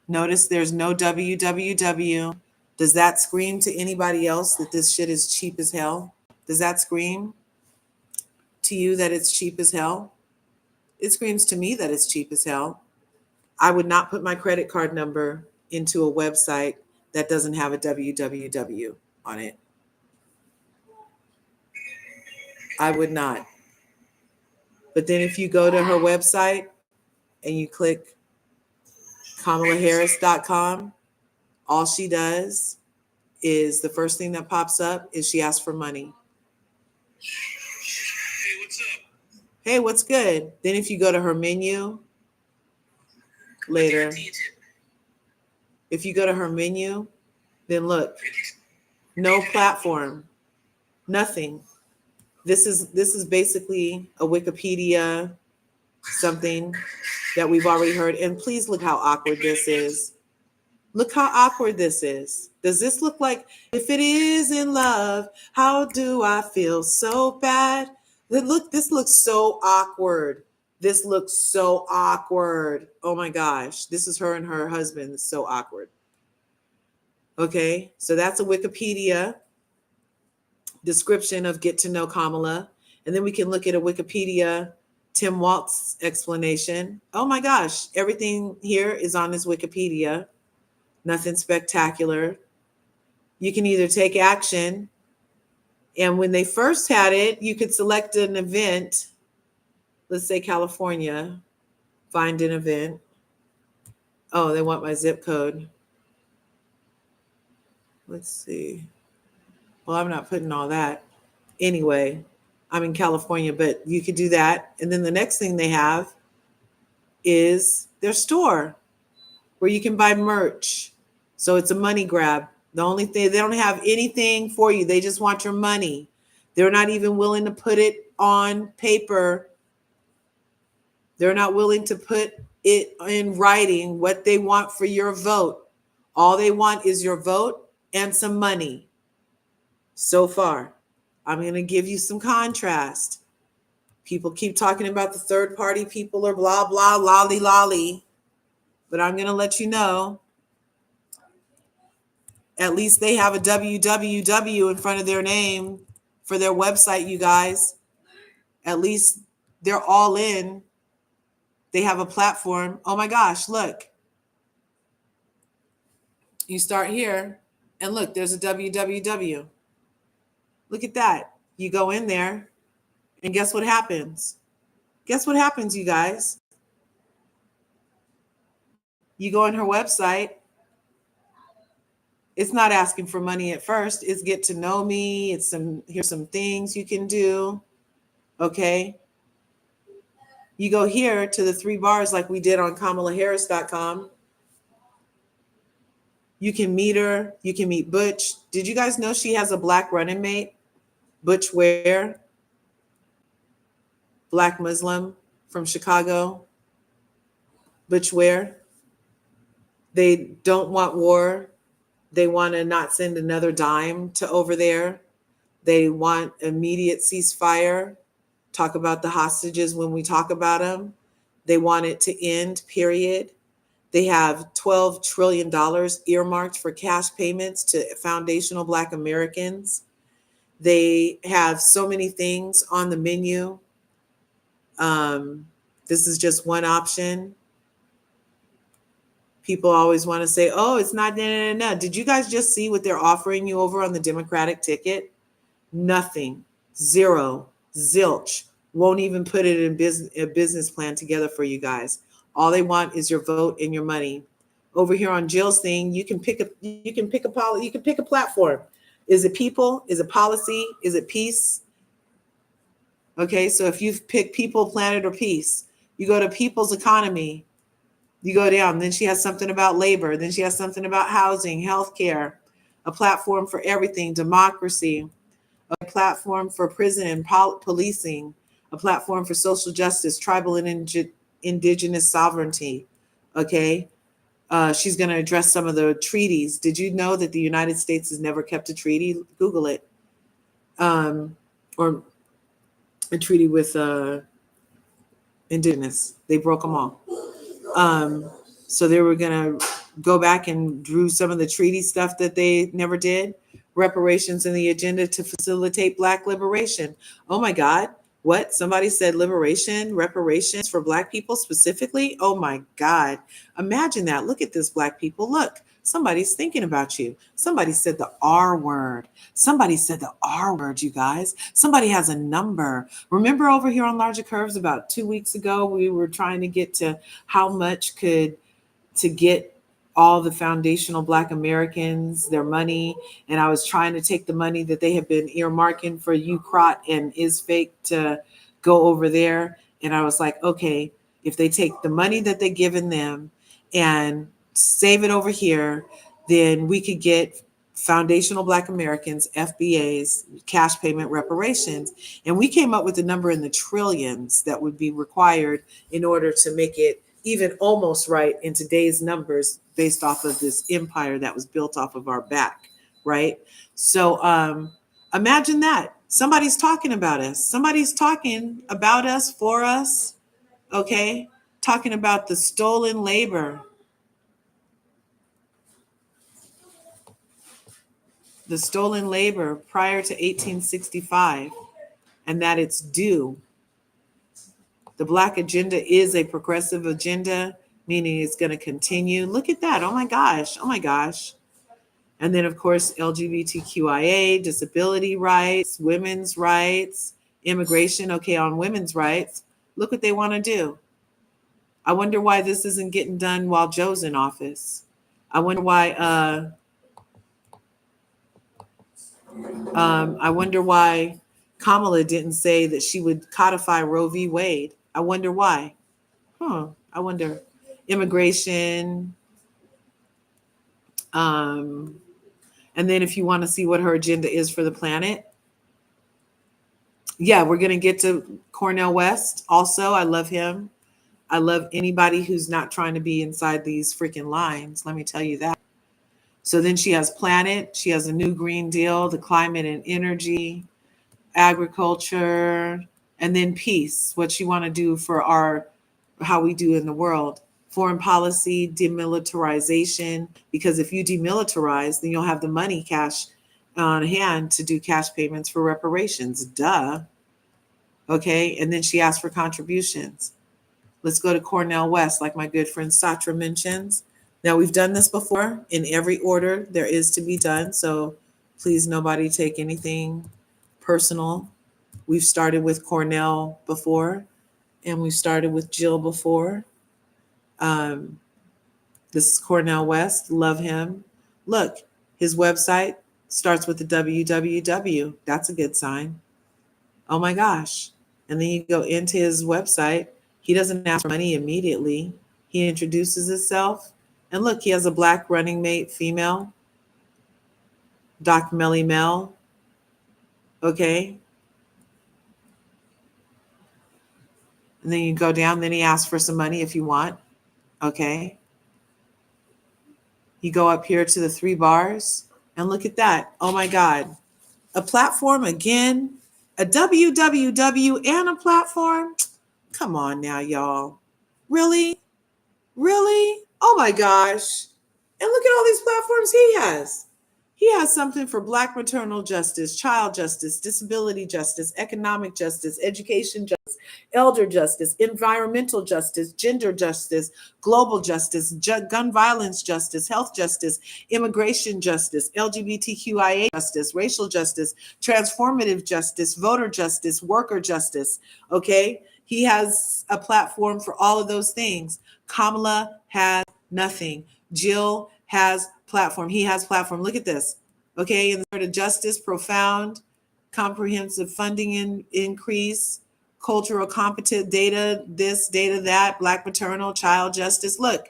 Notice there's no www. Does that scream to anybody else that this shit is cheap as hell? Does that scream to you that it's cheap as hell? It screams to me that it's cheap as hell. I would not put my credit card number into a website that doesn't have a www on it. I would not. But then if you go to her website and you click KamalaHarris.com, all she does is the first thing that pops up is she asks for money. Hey, what's up? Hey, what's good? Then if you go to her menu later, if you go to her menu, then look, no platform, nothing. This is basically a Wikipedia, something that we've already heard. And please look how awkward this is. Look how awkward this is. Does this look like, if it is in love, how do I feel so bad? This looks so awkward. This looks so awkward. Oh my gosh. This is her and her husband. It's so awkward. Okay, so that's a Wikipedia description of get to know Kamala. And then we can look at a Wikipedia Tim Walz explanation. Oh my gosh, everything here is on this Wikipedia. Nothing spectacular. You can either take action, and when they first had it, you could select an event. Let's say California, find an event. Oh, they want my zip code. Let's see. Well, I'm not putting all that. Anyway, I'm in California, but you could do that. And then the next thing they have is their store where you can buy merch. So it's a money grab. The only thing, they don't have anything for you. They just want your money. They're not even willing to put it on paper. They're not willing to put it in writing what they want for your vote. All they want is your vote and some money. So far, I'm going to give you some contrast. People keep talking about the third party people or blah, blah, lolly, lolly. But I'm going to let you know, at least they have a www in front of their name for their website, you guys. At least they're all in. They have a platform. Oh my gosh, look. You start here and look, there's a www. Look at that. You go in there and guess what happens? Guess what happens, you guys? You go on her website. It's not asking for money at first. It's get to know me. It's here's some things you can do. Okay. You go here to the 3 bars like we did on KamalaHarris.com. You can meet her. You can meet Butch. Did you guys know she has a black running mate? Butch Ware, black Muslim from Chicago. Butch Ware. They don't want war. They want to not send another dime to over there. They want immediate ceasefire. Talk about the hostages when we talk about them. They want it to end, period. They have $12 trillion earmarked for cash payments to foundational Black Americans. They have so many things on the menu. This is just one option. People always want to say, oh, it's not, no. Did you guys just see what they're offering you over on the Democratic ticket? Nothing, zero, zilch. Won't even put it in a business plan together for you guys. All they want is your vote and your money. Over here on Jill's thing, you can pick a platform. Is it people? Is it policy? Is it peace? Okay, so if you pick people, planet, or peace, you go to people's economy. You go down. Then she has something about labor. Then she has something about housing, healthcare, a platform for everything, democracy, a platform for prison and policing, a platform for social justice, tribal and indigenous sovereignty. Okay. She's going to address some of the treaties. Did you know that the United States has never kept a treaty? Google it. Or a treaty with indigenous. They broke them all. So they were going to go back and do some of the treaty stuff that they never did. Reparations in the agenda to facilitate Black liberation. Oh my God. What? Somebody said liberation, reparations for Black people specifically? Oh my God. Imagine that. Look at this, Black people. Look, somebody's thinking about you. Somebody said the R word. Somebody said the R word, you guys. Somebody has a number. Remember over here on Larger Curves about 2 weeks ago, we were trying to get to how much to get all the foundational Black Americans their money. And I was trying to take the money that they have been earmarking for UCROT and ISFAKE to go over there. And I was like, okay, if they take the money that they're giving them and save it over here, then we could get foundational Black Americans, FBAs, cash payment reparations. And we came up with a number in the trillions that would be required in order to make it even almost right in today's numbers based off of this empire that was built off of our back, right? So imagine that. Somebody's talking about us. Somebody's talking about us, for us, okay? Talking about the stolen labor. The stolen labor prior to 1865, and that it's due. The Black agenda is a progressive agenda, meaning it's going to continue. Look at that. Oh my gosh. Oh my gosh. And then, of course, LGBTQIA, disability rights, women's rights, immigration. Okay, on women's rights, look what they want to do. I wonder why this isn't getting done while Joe's in office. I wonder why. I wonder why Kamala didn't say that she would codify Roe v. Wade. I wonder why. I wonder. Immigration. And then if you want to see what her agenda is for the planet. Yeah, we're going to get to Cornel West also. I love him. I love anybody who's not trying to be inside these freaking lines. Let me tell you that. So then she has planet. She has a new Green Deal, the climate and energy, agriculture, and then peace, what you want to do for how we do in the world. Foreign policy, demilitarization, because if you demilitarize, then you'll have the money cash on hand to do cash payments for reparations. Duh. Okay. And then she asked for contributions. Let's go to Cornell West, like my good friend Satra mentions. Now, we've done this before in every order there is to be done. So please, nobody take anything personal. We've started with Cornell before, and we started with Jill before. This is Cornell West. Love him. Look, his website starts with the www. That's a good sign. Oh my gosh. And then you go into his website. He doesn't ask for money immediately. He introduces himself. And look, he has a black running mate, female, Doc Melly Mel. Okay. And then you go down. Then he asks for some money if you want. Okay. You go up here to the 3 bars and look at that. Oh my God. A platform again, a www and a platform. Come on now, y'all. Really? Really? Oh my gosh. And look at all these platforms he has. He has something for Black maternal justice, child justice, disability justice, economic justice, education justice, elder justice, environmental justice, gender justice, global justice, gun violence justice, health justice, immigration justice, LGBTQIA justice, racial justice, transformative justice, voter justice, worker justice. Okay? He has a platform for all of those things. Kamala has nothing. Jill has platform. He has platform. Look at this. Okay. And the justice, profound, comprehensive funding increase, cultural competent data, this, data, that, Black maternal, child justice. Look.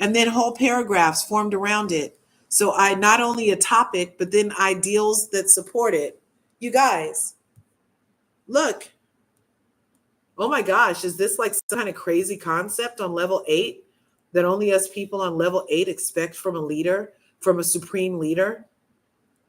And then whole paragraphs formed around it. So I not only a topic, but then ideals that support it. You guys, look. Oh my gosh, is this like some kind of crazy concept on level 8 that only us people on level 8 expect from a leader, from a supreme leader?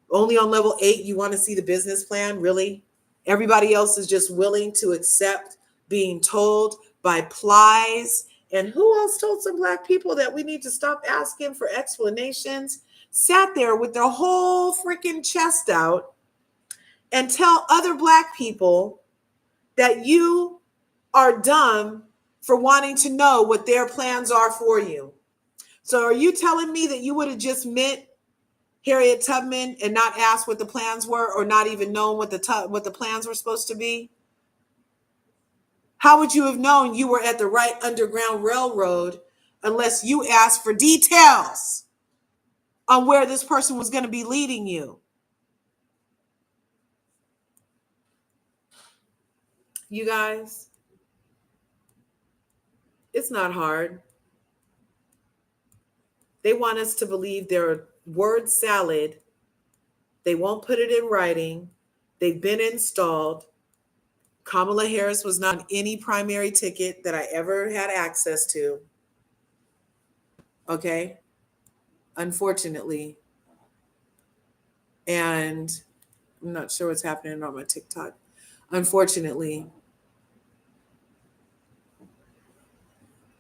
Only on level 8 you want to see the business plan? Really? Everybody else is just willing to accept being told by plies. And who else told some Black people that we need to stop asking for explanations? Sat there with their whole freaking chest out and tell other Black people that you are dumb for wanting to know what their plans are for you. So are you telling me that you would have just met Harriet Tubman and not asked what the plans were, or not even known what the plans were supposed to be? How would you have known you were at the right Underground Railroad unless you asked for details on where this person was going to be leading you? You guys, it's not hard. They want us to believe they're word salad. They won't put it in writing. They've been installed. Kamala Harris was not on any primary ticket that I ever had access to. Okay. Unfortunately. And I'm not sure what's happening on my TikTok. Unfortunately.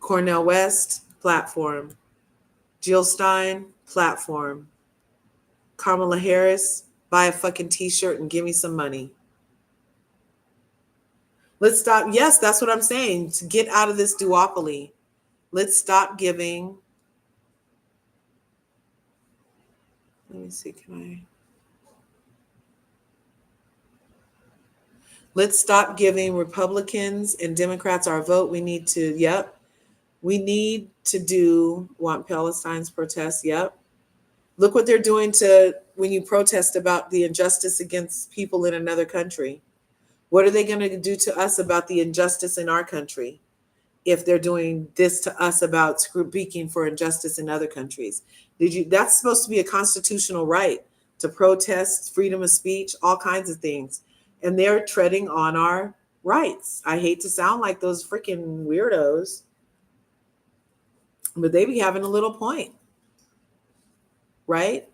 Cornell West, platform. Jill Stein, platform. Kamala Harris, buy a fucking t-shirt and give me some money. Let's stop. Yes, that's what I'm saying. To get out of this duopoly. Let's stop giving. Let me see, Let's stop giving Republicans and Democrats our vote. We need to, we need to want Palestine's protests. Look what they're doing when you protest about the injustice against people in another country. What are they going to do to us about the injustice in our country if they're doing this to us about speaking for injustice in other countries? That's supposed to be a constitutional right to protest, freedom of speech, all kinds of things. And they're treading on our rights. I hate to sound like those freaking weirdos, But they be having a little point, right?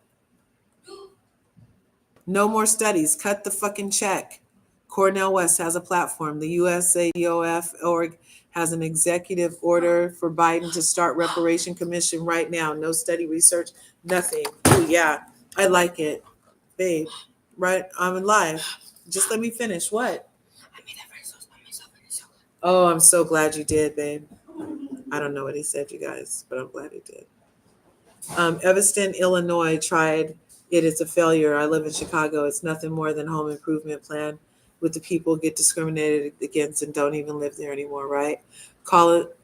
No more studies. Cut the fucking check. Cornel West has a platform. The USADOF org has an executive order for Biden to start reparation commission right now. No study research, nothing. Oh yeah, I like it, babe. Right, I'm live. Just let me finish. What? I made that very sauce by myself. Oh, I'm so glad you did, babe. I don't know what he said, you guys, but I'm glad he did. Evanston, Illinois tried it. It's a failure. I live in Chicago. It's nothing more than home improvement plan with the people get discriminated against and don't even live there anymore, right? Call it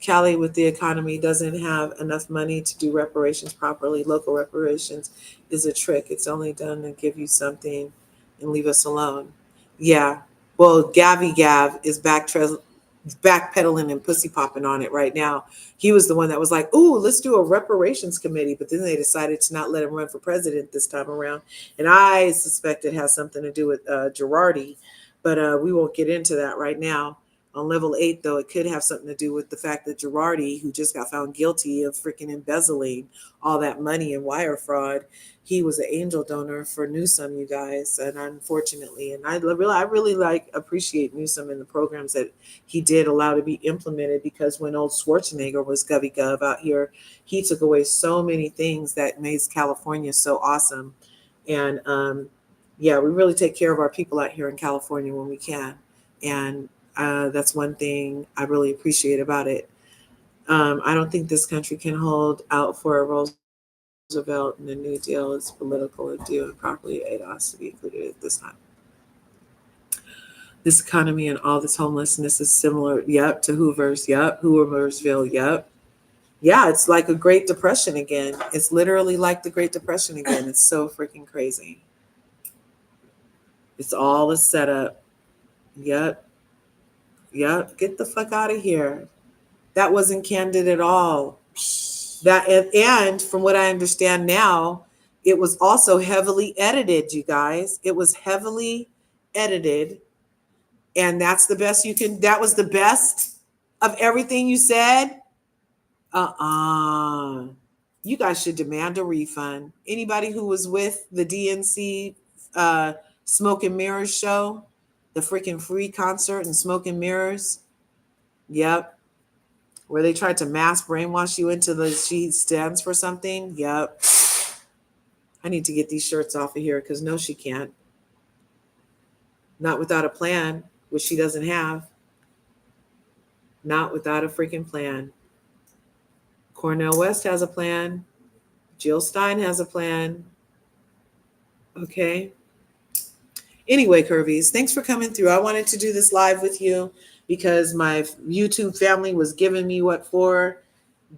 Cali with the economy doesn't have enough money to do reparations properly. Local reparations is a trick. It's only done to give you something and leave us alone. Yeah. Well, Gabby Gav is backpedaling and pussy popping on it right now. He was the one that was like, "Ooh, let's do a reparations committee," but then they decided to not let him run for president this time around. And I suspect it has something to do with Girardi, but we won't get into that right now. On level 8, though, it could have something to do with the fact that Girardi, who just got found guilty of freaking embezzling all that money in wire fraud, he was an angel donor for Newsom, you guys, and unfortunately, and I really like appreciate Newsom and the programs that he did allow to be implemented, because when old Schwarzenegger was govy gov out here, he took away so many things that made California so awesome. And yeah, we really take care of our people out here in California when we can, and that's one thing I really appreciate about it. I don't think this country can hold out for a Roosevelt and the New Deal is political and due and properly ADOS to be included at this time. This economy and all this homelessness is similar, yep, to Hoover's, yep, Hooversville, yep. Yeah, it's like a Great Depression again. It's literally like the Great Depression again. It's so freaking crazy. It's all a setup. Yep. Yep. Get the fuck out of here. That wasn't candid at all. That and from what I understand now, it was also heavily edited, you guys. It was heavily edited. And that's the best you can, that was the best of everything you said. You guys should demand a refund. Anybody who was with the DNC Smoke and Mirrors show, the freaking free concert and Smoke and Mirrors, yep, where they tried to mass brainwash you into the she stands for something, yep. I need to get these shirts off of here because no, she can't. Not without a plan, which she doesn't have. Not without a freaking plan. Cornel West has a plan. Jill Stein has a plan. Okay. Anyway, Curvies, thanks for coming through. I wanted to do this live with you because my YouTube family was giving me what for.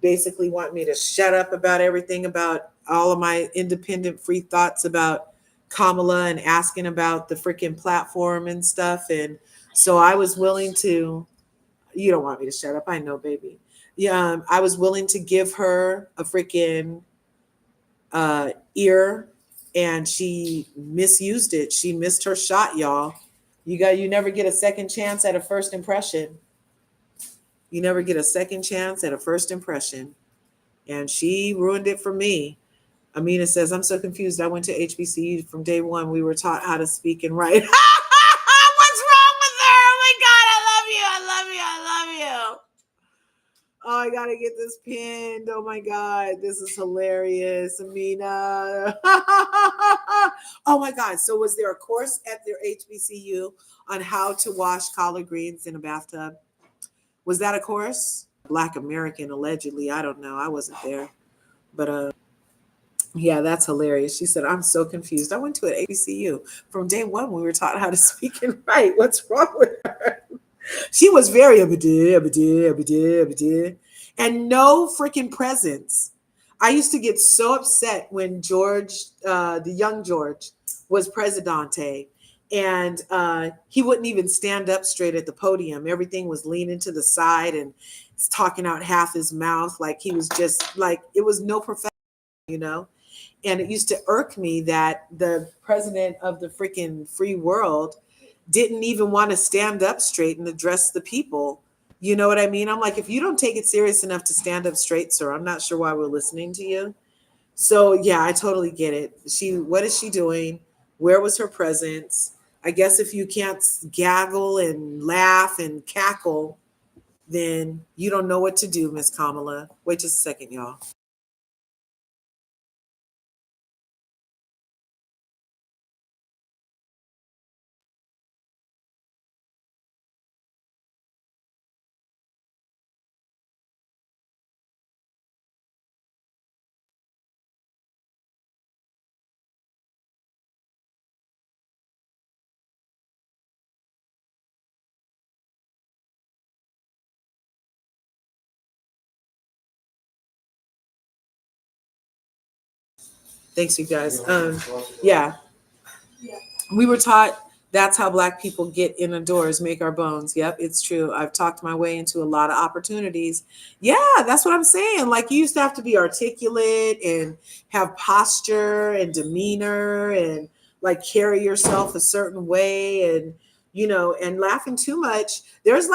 Basically want me to shut up about everything, about all of my independent free thoughts about Kamala and asking about the freaking platform and stuff. And so I was willing to, you don't want me to shut up. I know, baby. Yeah, I was willing to give her a freaking ear, and she misused it. She missed her shot, y'all. You never get a second chance at a first impression. You never get a second chance at a first impression. And she ruined it for me. Amina says, I'm so confused. I went to HBCU from day one. We were taught how to speak and write. What's wrong with her? Oh my God, I love you. I love you. I love you. Oh, I gotta get this pinned. Oh my God, this is hilarious, Amina. Oh my God. So was there a course at their HBCU on how to wash collard greens in a bathtub? Was that a course? Black American, allegedly. I don't know. I wasn't there. But yeah, that's hilarious. She said, I'm so confused. I went to an HBCU. From day one, we were taught how to speak and write. What's wrong with her? She was very and no freaking presence. I used to get so upset when George, the young George, was presidente, and he wouldn't even stand up straight at the podium. Everything was leaning to the side and talking out half his mouth, like he was just like, it was no professional, you know. And it used to irk me that the president of the freaking free world didn't even want to stand up straight and address the people. You know what I mean? I'm like, if you don't take it serious enough to stand up straight, sir, I'm not sure why we're listening to you. So yeah, I totally get it. What is she doing? Where was her presence? I guess if you can't gaggle and laugh and cackle, then you don't know what to do, Miss Kamala. Wait just a second, y'all. Thanks, you guys. Yeah, we were taught that's how Black people get in the doors, make our bones. Yep, it's true. I've talked my way into a lot of opportunities. Yeah, that's what I'm saying. Like, you used to have to be articulate and have posture and demeanor and like carry yourself a certain way, and and laughing too much. There's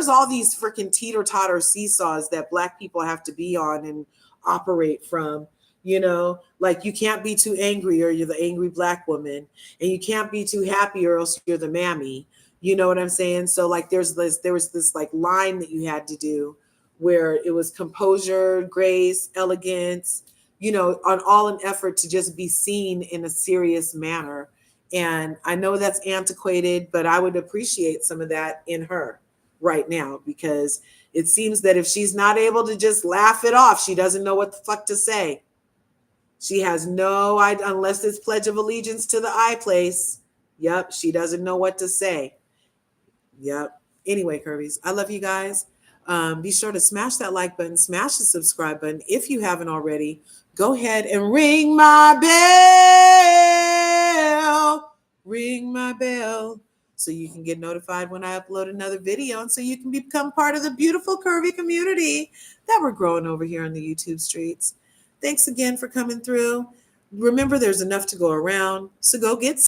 all these freaking teeter-totter seesaws that Black people have to be on and operate from. Like, you can't be too angry or you're the angry Black woman, and you can't be too happy or else you're the mammy. You know what I'm saying? So like there was this like line that you had to do where it was composure, grace, elegance, on all an effort to just be seen in a serious manner. And I know that's antiquated, but I would appreciate some of that in her right now, because it seems that if she's not able to just laugh it off, she doesn't know what the fuck to say. She has no idea, unless it's Pledge of Allegiance to the I place. Yep, she doesn't know what to say. Yep. Anyway, Curvies, I love you guys. Be sure to smash that like button, smash the subscribe button. If you haven't already, go ahead and ring my bell. Ring my bell so you can get notified when I upload another video, and so you can become part of the beautiful curvy community that we're growing over here on the YouTube streets. Thanks again for coming through. Remember, there's enough to go around, so go get some.